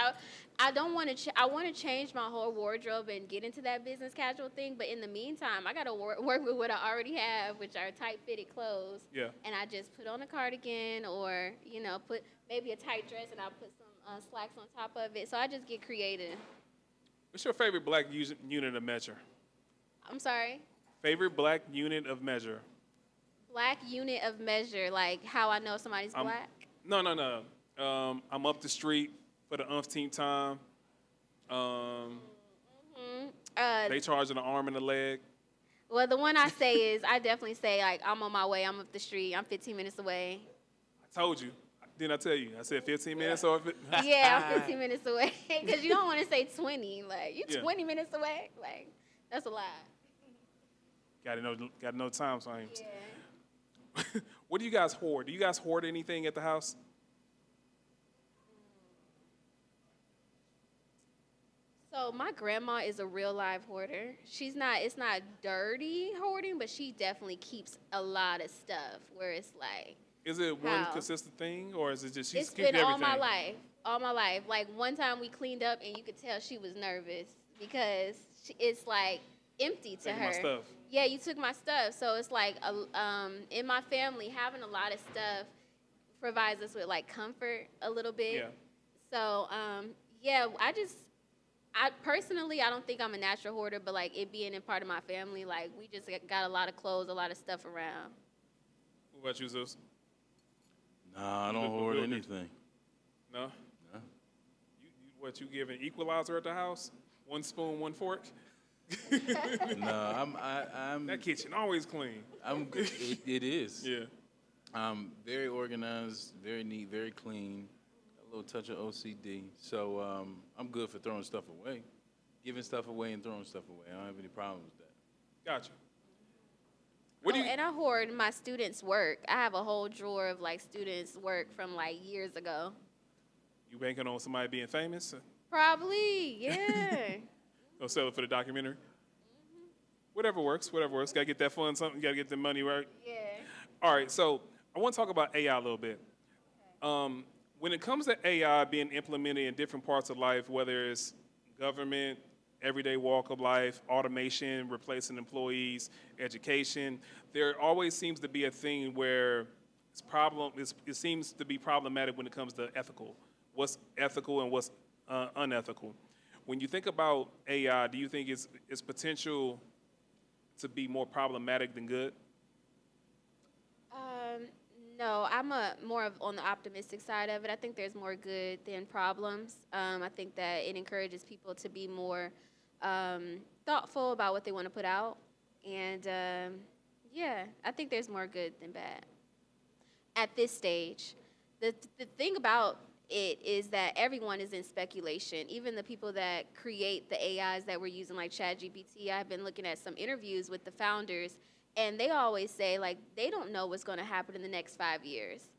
I don't want to. I want to change my whole wardrobe and get into that business casual thing. But in the meantime, I gotta work with what I already have, which are tight fitted clothes. Yeah. And I just put on a cardigan or put maybe a tight dress and I'll put some slacks on top of it. So I just get creative. What's your favorite black unit of measure? I'm sorry. Favorite black unit of measure? Black unit of measure, like how I know somebody's black. No. I'm up the street for the umpteenth time. They charging an arm and a leg. Well, the one I say is I definitely say like I'm on my way. I'm up the street. I'm 15 minutes away. I told you. Didn't I tell you? I said 15 minutes or if it, Yeah, I'm 15 minutes away because you don't want to say 20. Like you Yeah. 20 minutes away. Like that's a lot. Gotta know time frames. Yeah. What do you guys hoard? Do you guys hoard anything at the house? So my grandma is a real live hoarder. It's not dirty hoarding, but she definitely keeps a lot of stuff where it's like, Is it one How? consistent thing, or is it just she's it's keeping been everything? all my life. Like one time we cleaned up and you could tell she was nervous because it's like empty to Taking her. my stuff. Yeah, you took my stuff. So it's like, in my family, having a lot of stuff provides us with like comfort a little bit. Yeah. So, yeah, I personally, I don't think I'm a natural hoarder, but like it being in part of my family, like we just got a lot of clothes, a lot of stuff around. What about you, Zeus? Nah, I don't look hoard real good. anything. No? No. You give an equalizer at the house? One spoon, one fork? No, I'm That kitchen always clean. I'm good. It is. Yeah. I'm very organized, very neat, very clean. A little touch of OCD. So I'm good for throwing stuff away, giving stuff away and throwing stuff away. I don't have any problem with that. Gotcha. What do you? And I hoard my students' work. I have a whole drawer of like students' work from like years ago. You banking on somebody being famous? Probably, yeah. Go sell it for the documentary? Whatever works. Gotta get that fun something. Gotta get the money right. Yeah. All right, so I want to talk about AI a little bit. When it comes to AI being implemented in different parts of life, whether it's government, everyday walk of life, automation, replacing employees, education, there always seems to be a thing where it seems to be problematic when it comes to ethical. What's ethical and what's unethical? When you think about AI, do you think it's potential to be more problematic than good? No, I'm more of on the optimistic side of it. I think there's more good than problems. I think that it encourages people to be more thoughtful about what they want to put out, and yeah, I think there's more good than bad at this stage. The thing about it is that everyone is in speculation. Even the people that create the AIs that we're using, like ChatGPT. I've been looking at some interviews with the founders, and they always say like they don't know what's going to happen in the next 5 years.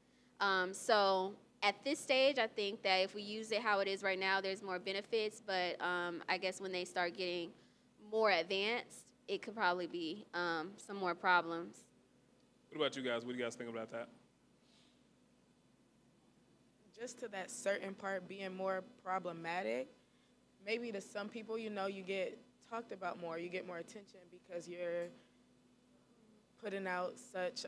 So at this stage, I think that if we use it how it is right now, there's more benefits. But I guess when they start getting more advanced, it could probably be some more problems. What about you guys? What do you guys think about that? Just to that certain part being more problematic, maybe to some people, you know, you get talked about more, you get more attention because you're putting out such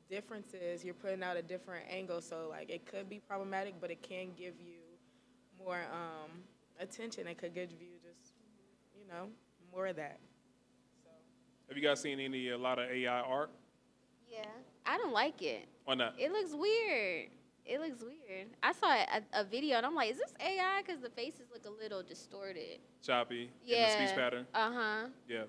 differences, you're putting out a different angle. So, like, it could be problematic, but it can give you more attention. It could give you just, you know, more of that. So, Have you guys seen a lot of AI art? Yeah, I don't like it. Why not? It looks weird. It looks weird. I saw a video and I'm like, is this AI? Because the faces look a little distorted. Choppy in the Yeah. speech pattern? Uh-huh. Yeah.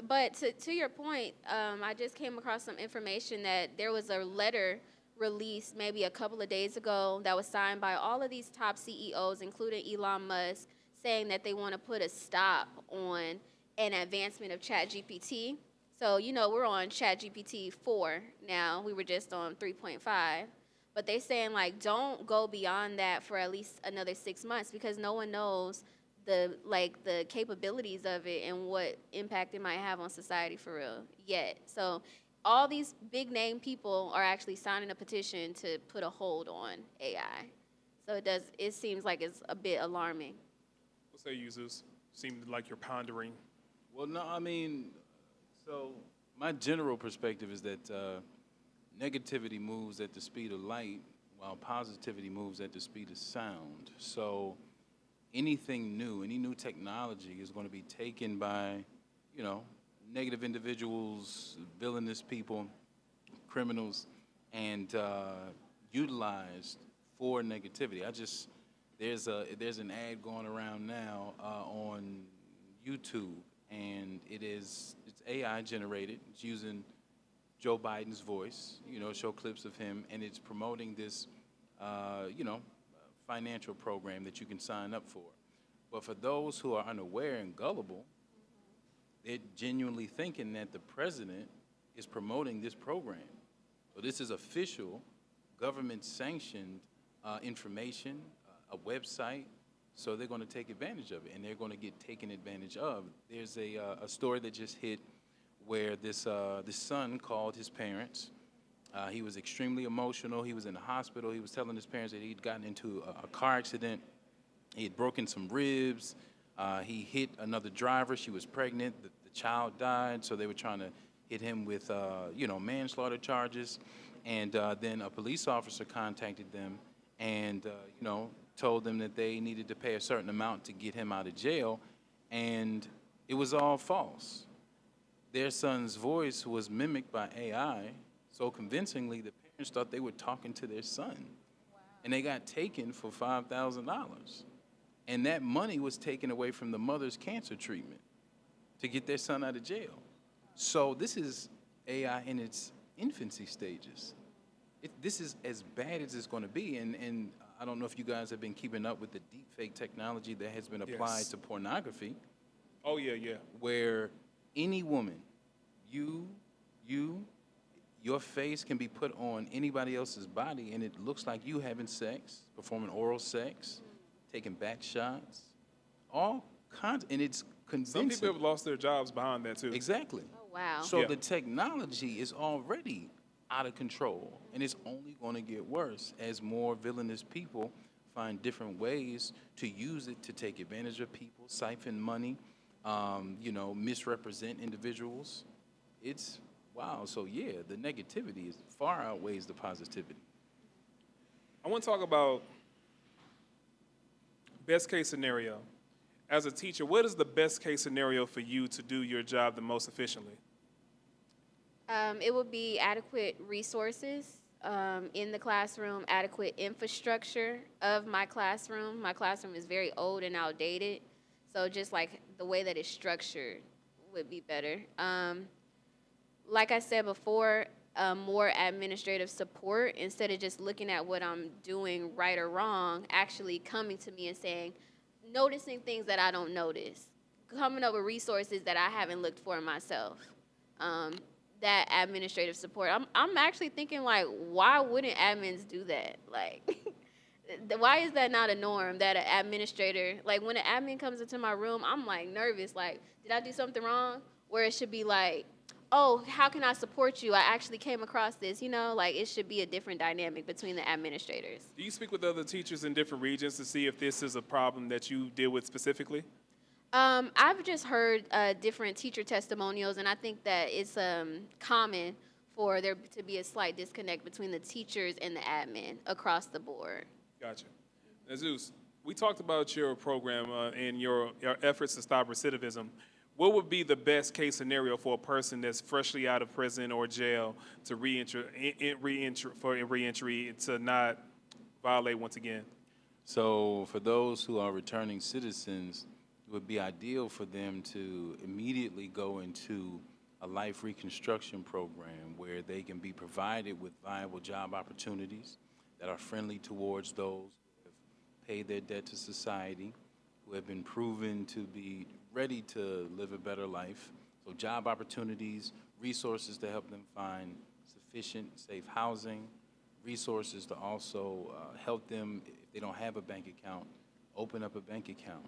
But to your point, I just came across some information that there was a letter released maybe a couple of days ago that was signed by all of these top CEOs, including Elon Musk, saying that they want to put a stop on an advancement of ChatGPT. So, you know, we're on ChatGPT 4 now. We were just on 3.5. But they saying like don't go beyond that for at least another 6 months because no one knows the capabilities of it and what impact it might have on society for real yet. So all these big name people are actually signing a petition to put a hold on AI. So it seems like it's a bit alarming. What say you, Zeus? Seem like you're pondering. Well, no, I mean, so my general perspective is that negativity moves at the speed of light, while positivity moves at the speed of sound. So anything new, any new technology is going to be taken by, you know, negative individuals, villainous people, criminals, and utilized for negativity. There's an ad going around now on YouTube, and it's AI generated. It's using Joe Biden's voice, you know, show clips of him, and it's promoting this, financial program that you can sign up for. But for those who are unaware and gullible, they're genuinely thinking that the president is promoting this program. So this is official, government-sanctioned information, a website. So they're going to take advantage of it, and they're going to get taken advantage of. There's a story that just hit where this son called his parents. He was extremely emotional. He was in the hospital. He was telling his parents that he'd gotten into a car accident. He had broken some ribs. He hit another driver. She was pregnant. The child died, so they were trying to hit him with, manslaughter charges. And then a police officer contacted them and, told them that they needed to pay a certain amount to get him out of jail. And it was all false. Their son's voice was mimicked by AI so convincingly the parents thought they were talking to their son. Wow. And they got taken for $5,000. And that money was taken away from the mother's cancer treatment to get their son out of jail. So this is AI in its infancy stages. This is as bad as it's going to be. And I don't know if you guys have been keeping up with the deepfake technology that has been applied Yes. to pornography. Oh, yeah. Where any woman, your face can be put on anybody else's body, and it looks like you having sex, performing oral sex, taking back shots, all kinds, and it's convincing. Some people have lost their jobs behind that, too. Exactly. Oh, wow. So Yeah. the technology is already out of control, and it's only going to get worse as more villainous people find different ways to use it to take advantage of people, siphon money, misrepresent individuals. It's wow. So yeah, the negativity is far outweighs the positivity. I want to talk about best case scenario. As a teacher, what is the best case scenario for you to do your job the most efficiently? It would be adequate resources in the classroom, adequate infrastructure of my classroom. My classroom is very old and outdated, so just like the way that it's structured would be better. Like I said before, more administrative support instead of just looking at what I'm doing right or wrong, actually coming to me and saying, noticing things that I don't notice, coming up with resources that I haven't looked for myself. Um, that administrative support. I'm actually thinking like, why wouldn't admins do that? Like, why is that not a norm that an administrator, like when an admin comes into my room, I'm like nervous. Like, did I do something wrong? Where it should be like, oh, how can I support you? I actually came across this, like it should be a different dynamic between the administrators. Do you speak with other teachers in different regions to see if this is a problem that you deal with specifically? I've just heard different teacher testimonials, and I think that it's common for there to be a slight disconnect between the teachers and the admin across the board. Gotcha. Now, Zeus, we talked about your program and your efforts to stop recidivism. What would be the best case scenario for a person that's freshly out of prison or jail to reentry to not violate once again? So for those who are returning citizens, it would be ideal for them to immediately go into a life reconstruction program where they can be provided with viable job opportunities that are friendly towards those who have paid their debt to society, who have been proven to be ready to live a better life. So job opportunities, resources to help them find sufficient, safe housing, resources to also help them, if they don't have a bank account, open up a bank account.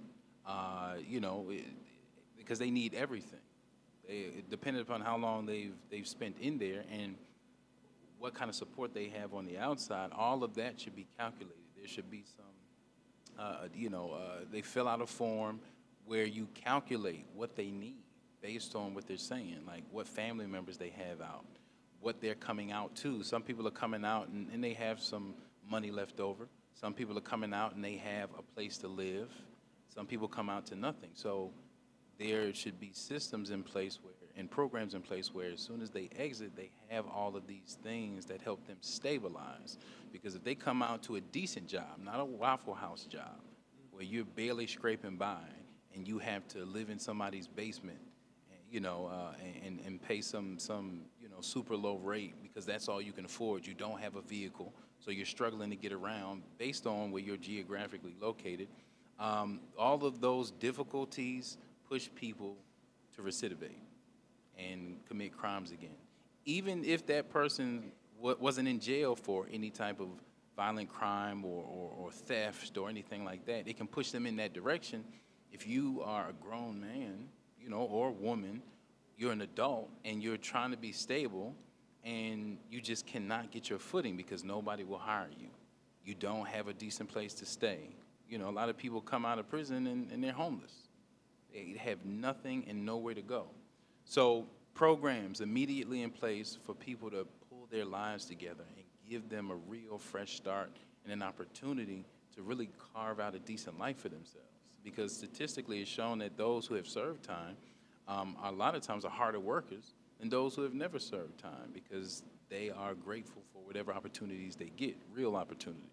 Because they need everything. Depending upon how long they've spent in there and what kind of support they have on the outside, all of that should be calculated. There should be some, they fill out a form where you calculate what they need based on what they're saying, like what family members they have out, what they're coming out to. Some people are coming out and they have some money left over. Some people are coming out and they have a place to live. Some people come out to nothing. So there should be systems in place and programs in place where as soon as they exit, they have all of these things that help them stabilize. Because if they come out to a decent job, not a Waffle House job, where you're barely scraping by and you have to live in somebody's basement, and pay some super low rate because that's all you can afford. You don't have a vehicle, so you're struggling to get around based on where you're geographically located. All of those difficulties push people to recidivate and commit crimes again. Even if that person wasn't in jail for any type of violent crime or theft or anything like that, it can push them in that direction. If you are a grown man, or woman, you're an adult and you're trying to be stable and you just cannot get your footing because nobody will hire you. You don't have a decent place to stay. A lot of people come out of prison and they're homeless. They have nothing and nowhere to go. So programs immediately in place for people to pull their lives together and give them a real fresh start and an opportunity to really carve out a decent life for themselves. Because statistically it's shown that those who have served time a lot of times are harder workers than those who have never served time because they are grateful for whatever opportunities they get, real opportunities.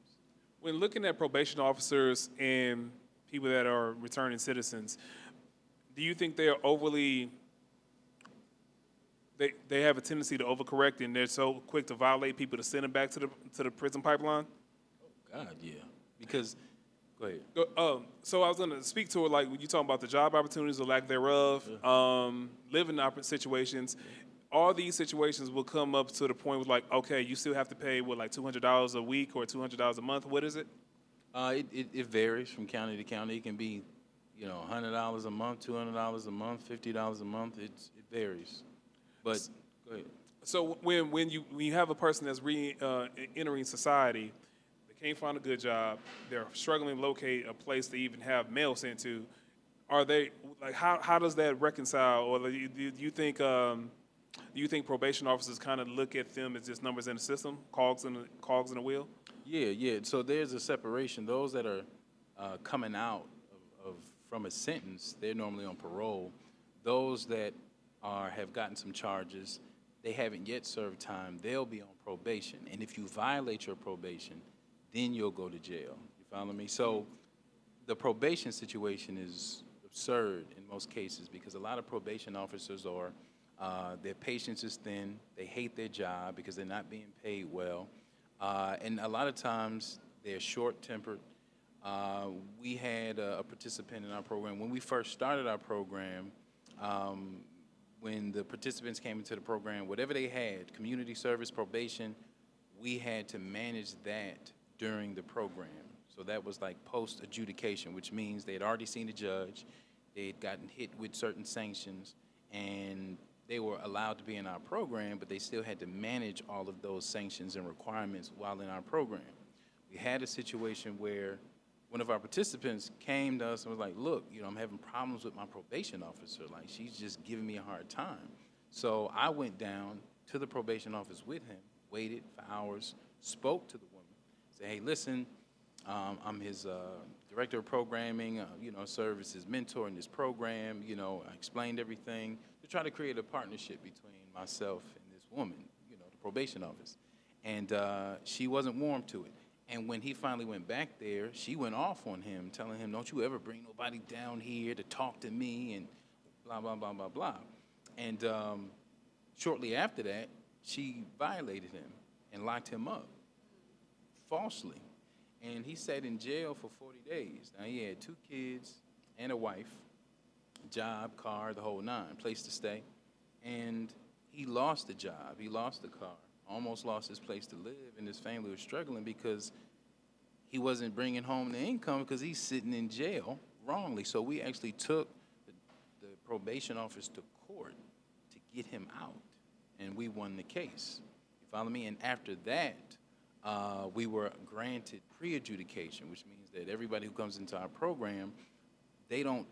When looking at probation officers and people that are returning citizens, do you think they are they have a tendency to overcorrect and they're so quick to violate people to send them back to the prison pipeline? God, yeah. Because, go ahead. So I was going to speak to it like when you talking about the job opportunities or lack thereof, living situations. All these situations will come up to the point with like, okay, you still have to pay like $200 a week or $200 a month. What is it? It varies from county to county. It can be, $100 a month, $200 a month, $50 a month. It varies. But go ahead. So when you have a person that's entering society, they can't find a good job, they're struggling to locate a place to even have mail sent to. Are they like how does that reconcile? Or do you think probation officers kind of look at them as just numbers in the system, cogs in the wheel? Yeah. So there's a separation. Those that are coming out from a sentence, they're normally on parole. Those that have gotten some charges, they haven't yet served time, they'll be on probation. And if you violate your probation, then you'll go to jail. You follow me? So the probation situation is absurd in most cases because a lot of probation officers are, their patience is thin, they hate their job because they're not being paid well, and a lot of times they're short-tempered. We had a participant in our program. When we first started our program, when the participants came into the program, whatever they had, community service, probation, we had to manage that during the program. So that was like post-adjudication, which means they had already seen the judge, they had gotten hit with certain sanctions, and they were allowed to be in our program, but they still had to manage all of those sanctions and requirements while in our program. We had a situation where one of our participants came to us and was like, look, I'm having problems with my probation officer. Like, she's just giving me a hard time. So I went down to the probation office with him, waited for hours, spoke to the woman, said, hey, listen, I'm his director of programming, serve as his mentor in this program. I explained everything to try to create a partnership between myself and this woman, the probation office. And she wasn't warm to it. And when he finally went back there, she went off on him, telling him, don't you ever bring nobody down here to talk to me and blah, blah, blah, blah, blah. And shortly after that, she violated him and locked him up falsely. And he sat in jail for 40 days. Now, he had 2 kids and a wife, job, car, the whole 9, place to stay. And he lost the job. He lost the car, almost lost his place to live, and his family was struggling because he wasn't bringing home the income because he's sitting in jail wrongly. So we actually took the probation office to court to get him out, and we won the case. You follow me? And after that, we were granted pre-adjudication, which means that everybody who comes into our program, they don't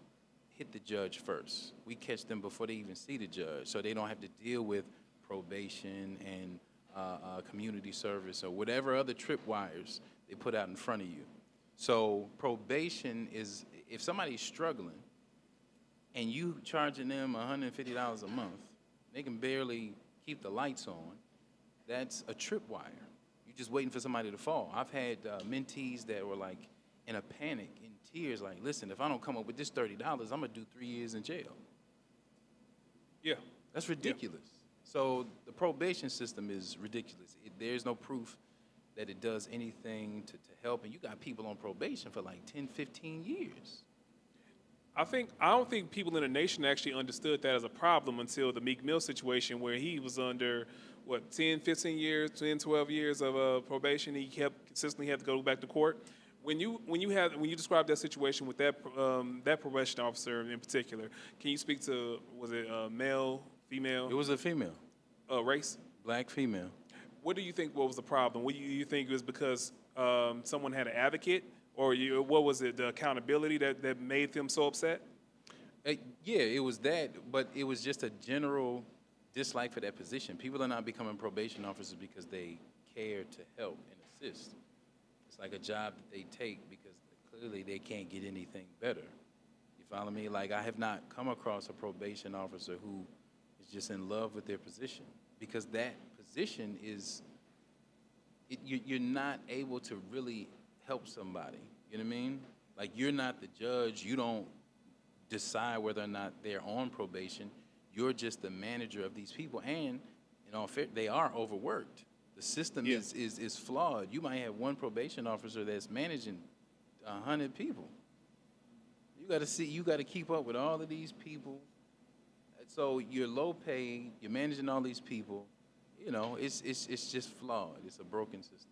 hit the judge first. We catch them before they even see the judge, so they don't have to deal with probation and community service or whatever other tripwires they put out in front of you. So probation is, if somebody's struggling and you charging them $150 a month, they can barely keep the lights on, that's a tripwire. You're just waiting for somebody to fall. I've had mentees that were like in a panic, in tears, like, listen, if I don't come up with this $30, I'm gonna do 3 years in jail. Yeah. That's ridiculous. So the probation system is ridiculous. There's no proof that it does anything to help, and you got people on probation for like 10, 15 years. I don't think people in the nation actually understood that as a problem until the Meek Mill situation, where he was under 10, 15 years, 10, 12 years of probation. He consistently had to go back to court. When you described that situation with that probation officer in particular, can you speak to, was it male, female? It was a female. Race? Black female. What do you think was the problem? What do you think it was because someone had an advocate, or what was it, the accountability that made them so upset? Yeah, it was that, but it was just a general dislike for that position. People are not becoming probation officers because they care to help and assist. It's like a job that they take because clearly they can't get anything better. You follow me? Like, I have not come across a probation officer who is just in love with their position, because that position is, you're not able to really help somebody. You know what I mean? Like, you're not the judge. You don't decide whether or not they're on probation. You're just the manager of these people, and in all fair, they are overworked. The system is flawed. You might have one probation officer that's managing 100 people. You got to keep up with all of these people. So you're low paid. You're managing all these people. It's just flawed. It's a broken system.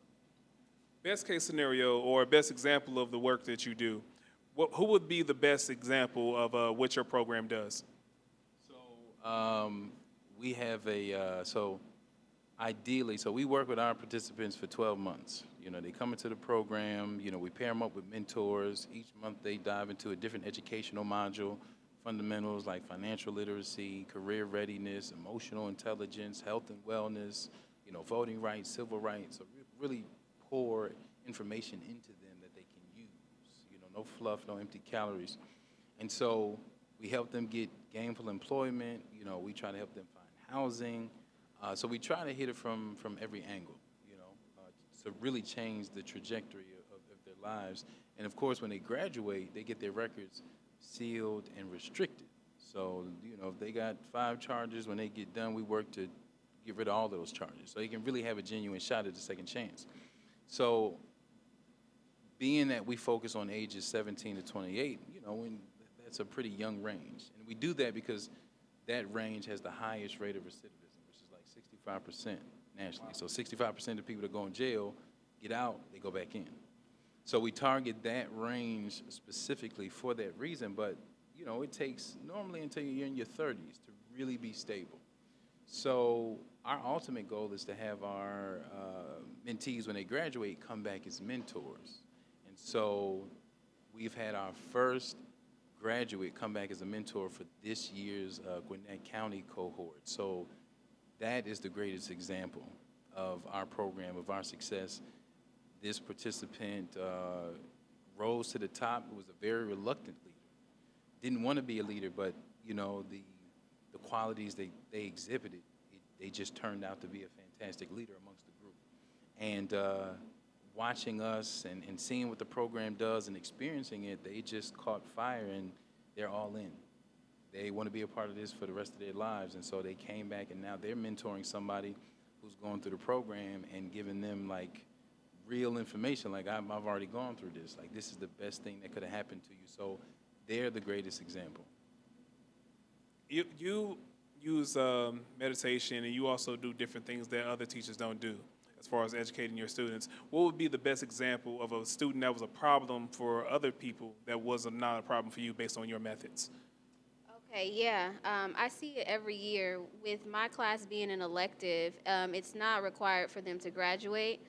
Best case scenario or best example of the work that you do, who would be the best example of what your program does? We have ideally, we work with our participants for 12 months. They come into the program, we pair them up with mentors. Each month they dive into a different educational module, fundamentals like financial literacy, career readiness, emotional intelligence, health and wellness, voting rights, civil rights. So really pour information into them that they can use. No fluff, no empty calories. And so we help them get gainful employment. We try to help them find housing. So we try to hit it from every angle, to really change the trajectory of their lives. And of course, when they graduate, they get their records sealed and restricted. So, if they got 5 charges, when they get done, we work to get rid of all those charges. So they can really have a genuine shot at a second chance. So being that we focus on ages 17 to 28, when that's a pretty young range. And we do that because that range has the highest rate of recidivism, which is like 65% nationally. So 65% of people that go in jail get out, they go back in. So we target that range specifically for that reason, but it takes normally until you're in your 30s to really be stable. So our ultimate goal is to have our mentees, when they graduate, come back as mentors. And so we've had our first graduate come back as a mentor for this year's Gwinnett County cohort. So that is the greatest example of our program, of our success. This participant rose to the top. It was a very reluctant leader. Didn't want to be a leader, but the qualities they exhibited, they just turned out to be a fantastic leader amongst the group. And watching us and seeing what the program does and experiencing it, they just caught fire and they're all in. They want to be a part of this for the rest of their lives, and so they came back and now they're mentoring somebody who's going through the program and giving them like real information, like I've already gone through this, like this is the best thing that could have happened to you. So they're the greatest example. You use meditation, and you also do different things that other teachers don't do as far as educating your students. What would be the best example of a student that was a problem for other people that was not a problem for you based on your methods? Okay, yeah. I see it every year. With my class being an elective, it's not required for them to graduate,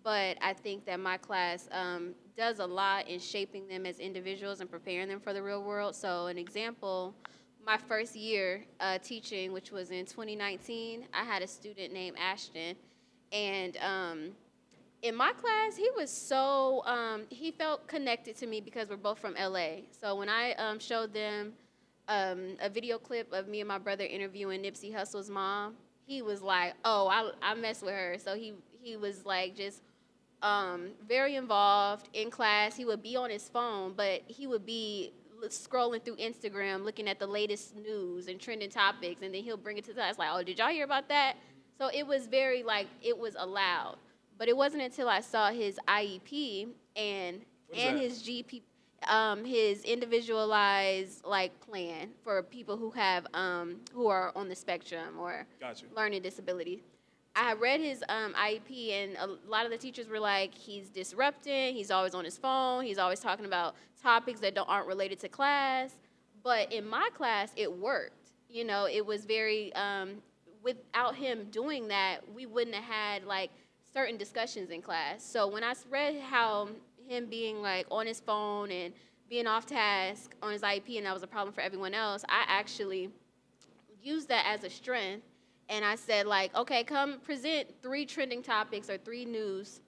but I think that my class does a lot in shaping them as individuals and preparing them for the real world. So an example, my first year teaching, which was in 2019, I had a student named Ashton, and in my class, he was so, he felt connected to me because we're both from LA. So when I showed them a video clip of me and my brother interviewing Nipsey Hussle's mom, he was like, oh, I mess with her. So he was like just very involved in class. He would be on his phone, but he would be scrolling through Instagram, looking at the latest news and trending topics, and then he'll bring it to us like, oh, did y'all hear about that? So it was very like, it was allowed. But it wasn't until I saw his IEP and his GP, his individualized like plan for people who have who are on the spectrum or Gotcha. learning disability. I read his IEP, and a lot of the teachers were like, he's disrupting, he's always on his phone, he's always talking about topics that aren't related to class. But in my class, it worked. It was very, without him doing that, we wouldn't have had like certain discussions in class. So when I read how him being like on his phone and being off task on his IEP, and that was a problem for everyone else, I actually used that as a strength. And I said, like, okay, come present 3 trending topics or 3 news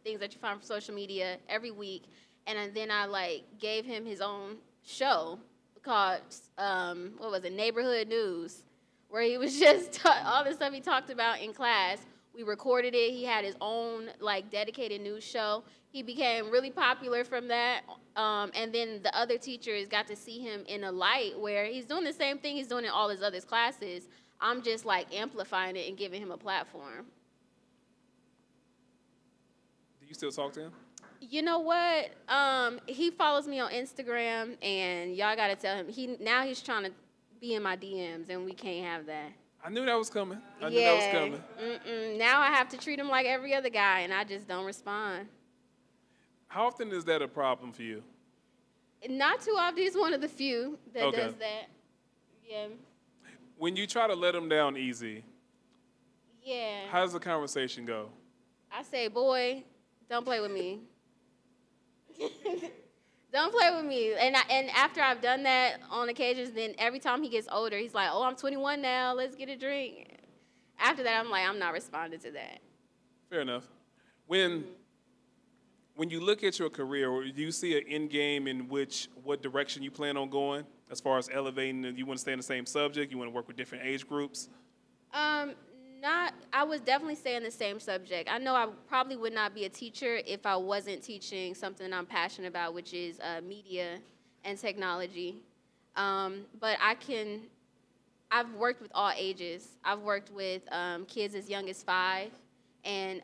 things that you find from social media every week. And then I, like, gave him his own show called, what was it, Neighborhood News, where he was just all the stuff he talked about in class. We recorded it. He had his own, like, dedicated news show. He became really popular from that. And then the other teachers got to see him in a light where he's doing the same thing he's doing in all his other classes. I'm just like amplifying it and giving him a platform. Do you still talk to him? You know what? He follows me on Instagram, and y'all gotta tell him now he's trying to be in my DMs, and we can't have that. I knew that was coming. I knew that was coming. Now I have to treat him like every other guy, and I just don't respond. How often is that a problem for you? Not too often. He's one of the few that does that. Yeah. When you try to let him down easy, Yeah. how does the conversation go? I say, boy, don't play with me. Don't play with me. And after I've done that on occasions, then every time he gets older, he's like, oh, I'm 21 now. Let's get a drink. After that, I'm like, I'm not responding to that. Fair enough. When you look at your career, do you see an end game in what direction you plan on going as far as elevating? You want to stay in the same subject? You want to work with different age groups? Not, I would definitely stay in the same subject. I know I probably would not be a teacher if I wasn't teaching something I'm passionate about, which is media and technology. But I've worked with all ages. I've worked with kids as young as 5 and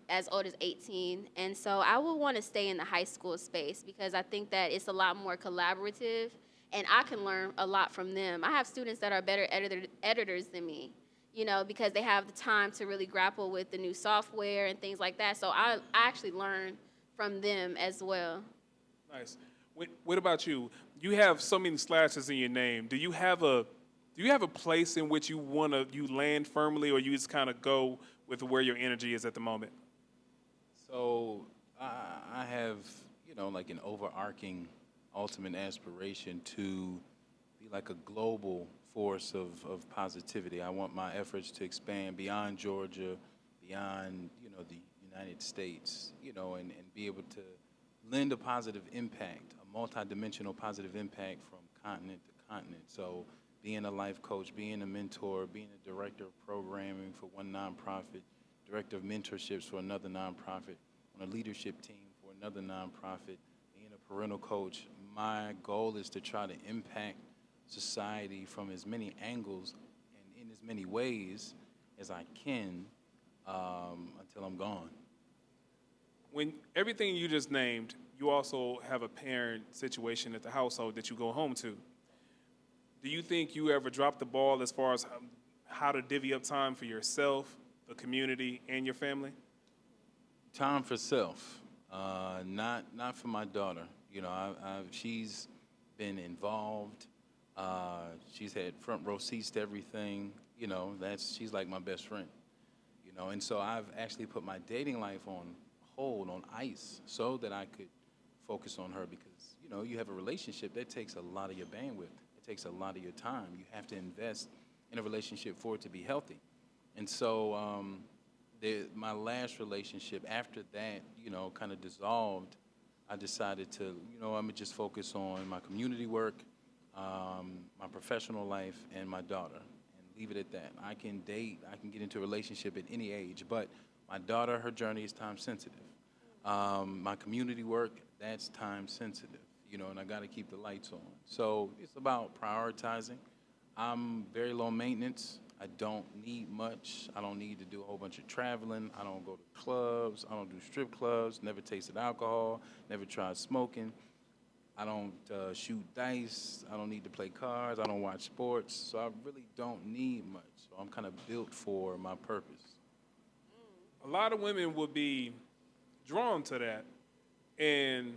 as old as 18. And so I would want to stay in the high school space because I think that it's a lot more collaborative and I can learn a lot from them. I have students that are better editors than me, you know, because they have the time to really grapple with the new software and things like that. So I actually learn from them as well. Nice. What about you? You have so many slashes in your name. Do you have a place in which you land firmly, or you just kind of go with where your energy is at the moment? So I have, like an overarching ultimate aspiration to be like a global force of positivity. I want my efforts to expand beyond Georgia, beyond, the United States, and be able to lend a positive impact, a multidimensional positive impact from continent to continent. So being a life coach, being a mentor, being a director of programming for one nonprofit, director of mentorships for another nonprofit, on a leadership team for another nonprofit, being a parental coach, my goal is to try to impact society from as many angles and in as many ways as I can until I'm gone. When everything you just named, you also have a parent situation at the household that you go home to. Do you think you ever dropped the ball as far as how to divvy up time for yourself, the community, and your family? Time for self, not for my daughter. She's been involved. She's had front row seats to everything. She's like my best friend. And so I've actually put my dating life on hold, on ice, so that I could focus on her because you have a relationship that takes a lot of your bandwidth. It takes a lot of your time. You have to invest in a relationship for it to be healthy. And so my last relationship, after that, kind of dissolved, I decided to, I'm going to just focus on my community work, my professional life, and my daughter, and leave it at that. I can date, I can get into a relationship at any age, but my daughter, her journey is time sensitive. My community work, that's time sensitive, and I got to keep the lights on. So it's about prioritizing. I'm very low maintenance. I don't need much. I don't need to do a whole bunch of traveling. I don't go to clubs. I don't do strip clubs. Never tasted alcohol. Never tried smoking. I don't shoot dice. I don't need to play cards. I don't watch sports. So I really don't need much. So I'm kind of built for my purpose. A lot of women would be drawn to that, and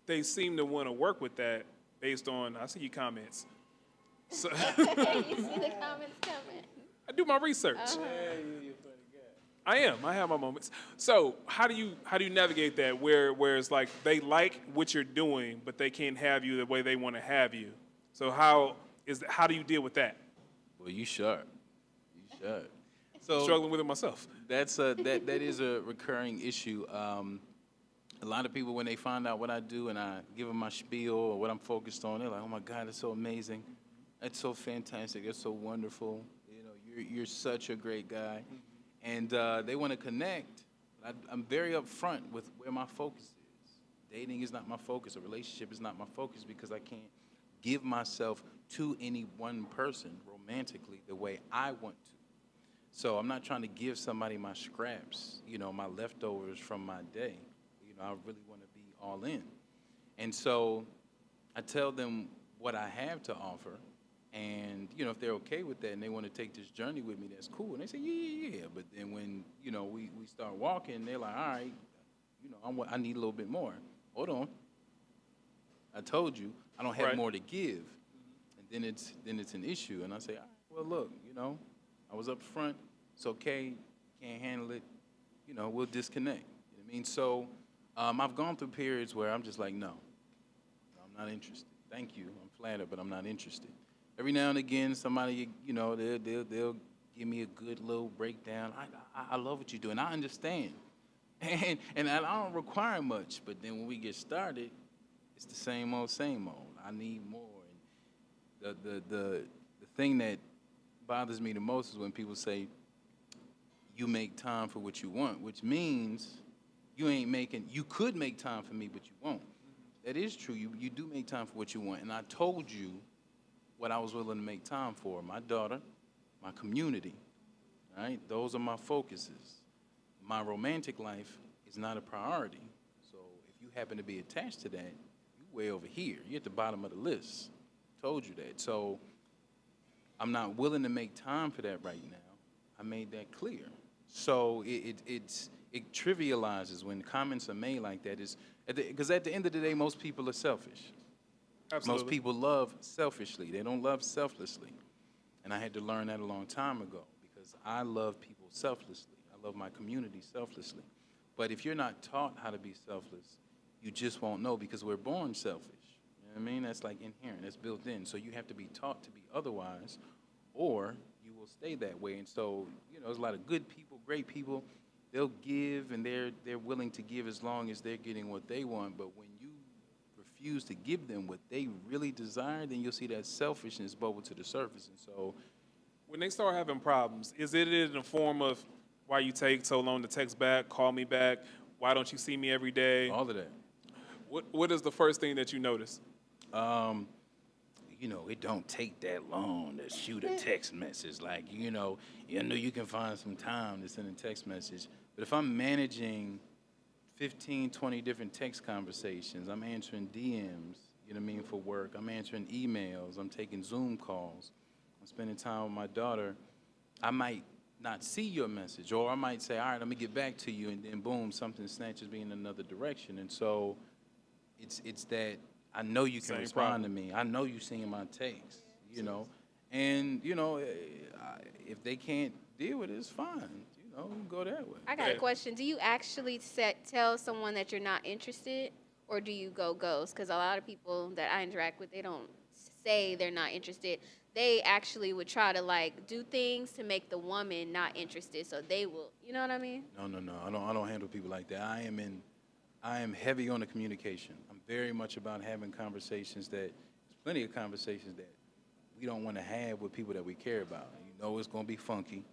they seem to want to work with that based on, I see your comments. So You see the comments coming. I do my research. You're a funny guy. I am. I have my moments. So how do you navigate that where it's like they like what you're doing, but they can't have you the way they want to have you? So how do you deal with that? Well, you sharp. You sharp. So Struggling with it myself. that is a recurring issue. A lot of people, when they find out what I do and I give them my spiel or what I'm focused on, they're like, "Oh my God, that's so amazing. That's so fantastic. That's so wonderful. You're such a great guy," and they want to connect. I'm very upfront with where my focus is. Dating is not my focus. A relationship is not my focus because I can't give myself to any one person romantically the way I want to. So I'm not trying to give somebody my scraps, my leftovers from my day. I really want to be all in. And so I tell them what I have to offer. And, if they're okay with that and they want to take this journey with me, that's cool. And they say, yeah. But then when, we start walking, they're like, all right, I need a little bit more. Hold on. I told you I don't have Right. more to give. And then it's an issue. And I say, all right, well, look, I was up front. It's okay. Can't handle it. We'll disconnect. You know what I mean? So I've gone through periods where I'm just like, no, I'm not interested. Thank you. I'm flattered, but I'm not interested. Every now and again, somebody, they'll give me a good little breakdown. I love what you do, and I understand. And I don't require much, but then when we get started, it's the same old, same old. I need more. And the thing that bothers me the most is when people say, you make time for what you want, which means you could make time for me, but you won't. That is true. You do make time for what you want. And I told you what I was willing to make time for. My daughter, my community, right? Those are my focuses. My romantic life is not a priority. So if you happen to be attached to that, you're way over here. You're at the bottom of the list. Told you that. So I'm not willing to make time for that right now. I made that clear. So it trivializes when comments are made like that. Because at the end of the day, most people are selfish. Absolutely. Most people love selfishly. They don't love selflessly. And I had to learn that a long time ago because I love people selflessly. I love my community selflessly. But if you're not taught how to be selfless, you just won't know because we're born selfish. You know what I mean? That's like inherent. That's built in. So you have to be taught to be otherwise, or you will stay that way. And so, there's a lot of good people, great people. They'll give, and they're willing to give as long as they're getting what they want. But when you refuse to give them what they really desire, then you'll see that selfishness bubble to the surface. And so, When they start having problems, is it in the form of why you take so long to text back, call me back, why don't you see me every day? all of that. What is the first thing that you notice? It don't take that long to shoot a text message. Like, you know you can find some time to send a text message. But if I'm managing 15, 20 different text conversations, I'm answering DMs, for work. I'm answering emails. I'm taking Zoom calls. I'm spending time with my daughter. I might not see your message, or I might say, all right, let me get back to you, and then boom, something snatches me in another direction. And so it's that I know you can Same respond problem. to me. I know you seeing my text, And, if they can't deal with it, it's fine. We can go that way. I got a Yeah. question. Do you actually tell someone that you're not interested, or do you go ghost? Because a lot of people that I interact with, they don't say they're not interested. They actually would try to do things to make the woman not interested, so they will. You know what I mean? No. I don't handle people like that. I am heavy on the communication. I'm very much about having conversations there's plenty of conversations that we don't want to have with people that we care about. It's going to be funky.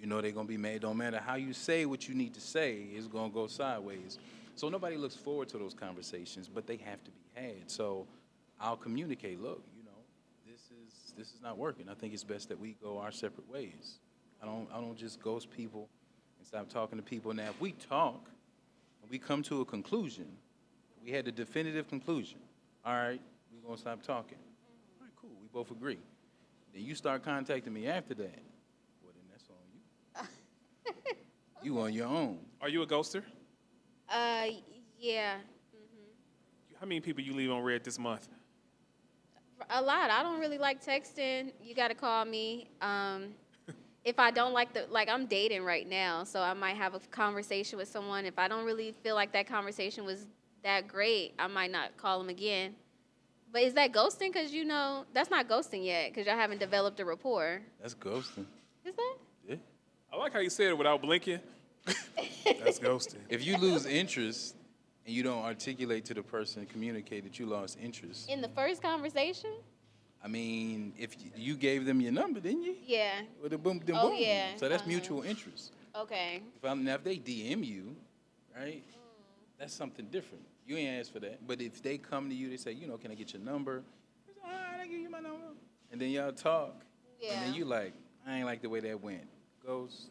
They're going to be mad. Don't matter how you say what you need to say, it's going to go sideways. So nobody looks forward to those conversations, but they have to be had. So I'll communicate, look, this is not working. I think it's best that we go our separate ways. I don't just ghost people and stop talking to people. Now, if we talk and we come to a conclusion, we had a definitive conclusion. All right, we're going to stop talking. All right, cool. We both agree. Then you start contacting me after that. Well, then that's on you. You on your own. Are you a ghoster? Yeah. How many people you leave on red this month? A lot. I don't really like texting. You got to call me. If I don't I'm dating right now, so I might have a conversation with someone. If I don't really feel like that conversation was that great, I might not call them again. But is that ghosting? Because, that's not ghosting yet, because y'all haven't developed a rapport. That's ghosting. Is that? Yeah. I like how you said it without blinking. That's ghosting. If you lose interest and you don't articulate to the person, communicate that you lost interest, In the first conversation? I mean, if you gave them your number, didn't you? Yeah. Well, then boom, then Oh, boom. yeah. So that's mutual interest. Okay. If they DM you, right, that's something different. You ain't asked for that. But if they come to you, they say, can I get your number? You say, all right, I'll give you my number. And then y'all talk. Yeah. And then you like, I ain't like the way that went. Goes.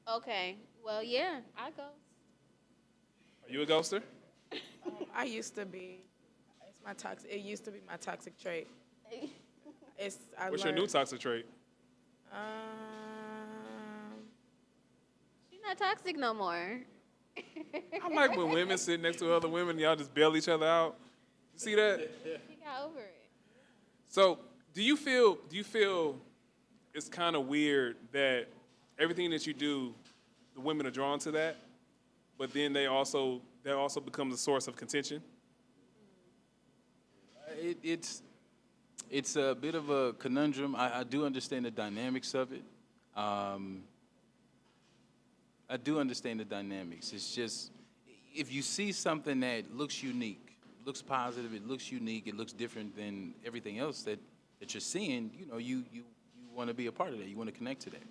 Okay. Well, yeah, I go. Are you a ghoster? I used to be. It used to be my toxic trait. What's your new toxic trait? She's not toxic no more. I like when women sit next to other women and y'all just bail each other out. You see that? She got over it. So do you feel it's kind of weird that everything that you do, the women are drawn to that, but then that also becomes a source of contention? It's a bit of a conundrum. I do understand the dynamics of it. I do understand the dynamics. It's just, if you see something that looks unique, looks positive, it looks unique, it looks different than everything else that you're seeing, you want to be a part of that. You want to connect to that.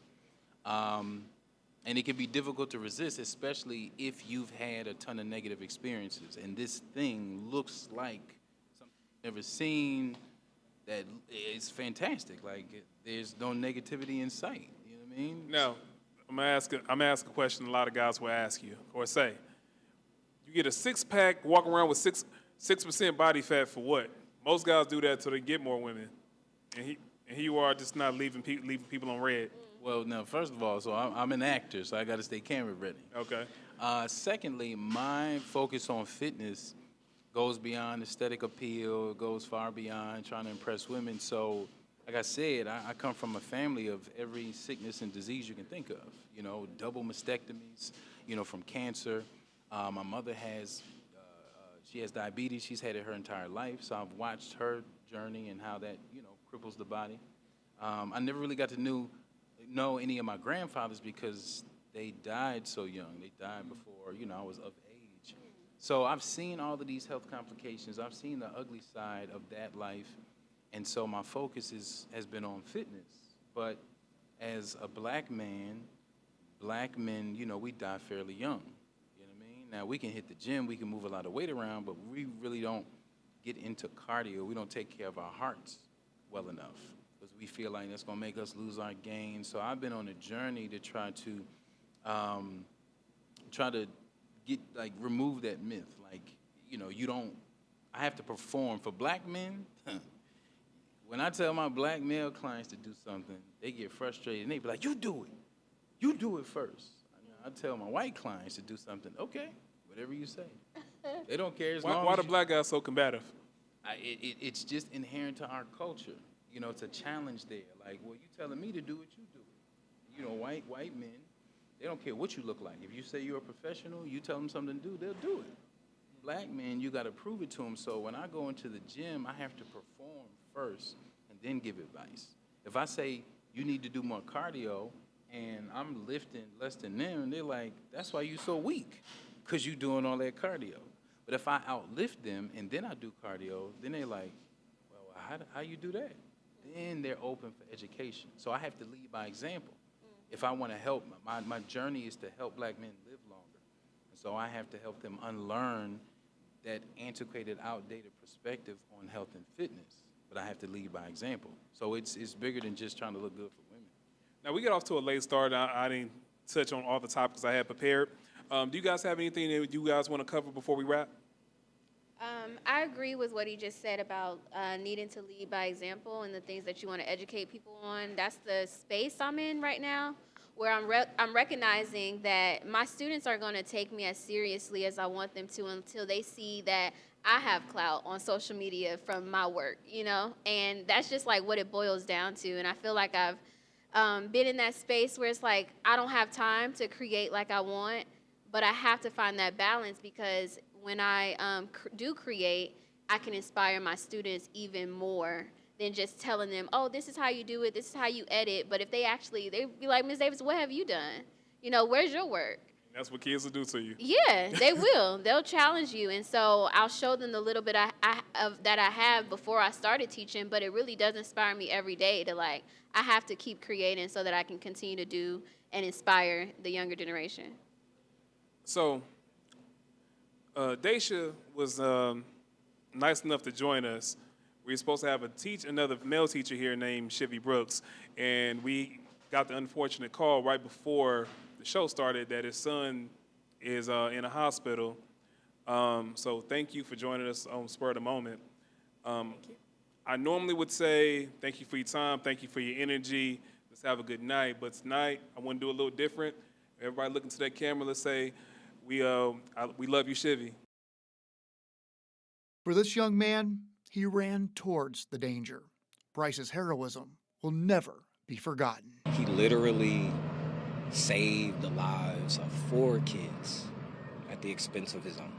And it can be difficult to resist, especially if you've had a ton of negative experiences. And this thing looks like something you've never seen. That is fantastic. Like there's no negativity in sight. You know what I mean? Now, I'm gonna ask a question a lot of guys will ask you or say. You get a 6-pack, walk around with 6% body fat for what? Most guys do that so they get more women, and here you are just not leaving people on red. Well, now, first of all, so I'm an actor, so I got to stay camera ready. Okay. Secondly, my focus on fitness goes beyond aesthetic appeal. It goes far beyond trying to impress women. So, like I said, I come from a family of every sickness and disease you can think of. You know, double mastectomies, you know, from cancer. My mother has, she has diabetes. She's had it her entire life. So I've watched her journey and how that, you know, cripples the body. I never really got to know any of my grandfathers because they died so young. They died before, you know, I was of age. So I've seen all of these health complications. I've seen the ugly side of that life. And so my focus has been on fitness. But as a black man, black men, you know, we die fairly young. You know what I mean? Now, we can hit the gym, we can move a lot of weight around, but we really don't get into cardio. We don't take care of our hearts well enough because we feel like that's going to make us lose our gain. So I've been on a journey to try to remove that myth. Like, you know, I have to perform. For black men, when I tell my black male clients to do something, they get frustrated and they be like, you do it. You do it first. I tell my white clients to do something, okay, whatever you say. They don't care as long Why as the black guys so combative? it's just inherent to our culture. You know, it's a challenge there. Like, well, you telling me to do it, you do it. You know, white men, they don't care what you look like. If you say you're a professional, you tell them something to do, they'll do it. Black men, you got to prove it to them. So when I go into the gym, I have to perform first and then give advice. If I say you need to do more cardio and I'm lifting less than them, they're like, that's why you so weak, because you doing all that cardio. But if I outlift them and then I do cardio, then they're like, well, how you do that? Then they're open for education. So I have to lead by example. If I want to help, my journey is to help black men live longer. And so I have to help them unlearn that antiquated, outdated perspective on health and fitness. But I have to lead by example. So it's bigger than just trying to look good for women. Now, we get off to a late start. I didn't touch on all the topics I had prepared. Do you guys have anything that you guys want to cover before we wrap? I agree with what he just said about needing to lead by example and the things that you want to educate people on. That's the space I'm in right now, where I'm recognizing that my students are going to take me as seriously as I want them to until they see that I have clout on social media from my work, you know? And that's just like what it boils down to. And I feel like I've been in that space where it's like I don't have time to create like I want, but I have to find that balance because when I do create, I can inspire my students even more than just telling them, oh, this is how you do it, this is how you edit. But if they be like, Ms. Davis, what have you done? You know, where's your work? That's what kids will do to you. Yeah, they will. They'll challenge you. And so I'll show them the little bit that I have before I started teaching, but it really does inspire me every day to I have to keep creating so that I can continue to do and inspire the younger generation. So, Daisha was nice enough to join us. We were supposed to have another male teacher here named Bryce Brooks, and we got the unfortunate call right before the show started that his son is in a hospital. So thank you for joining us on Spur of the Moment. Thank you. I normally would say thank you for your time, thank you for your energy, let's have a good night. But tonight, I want to do a little different. Everybody look into that camera, let's say, we love you, Shivy. For this young man, he ran towards the danger. Bryce's heroism will never be forgotten. He literally saved the lives of 4 kids at the expense of his own.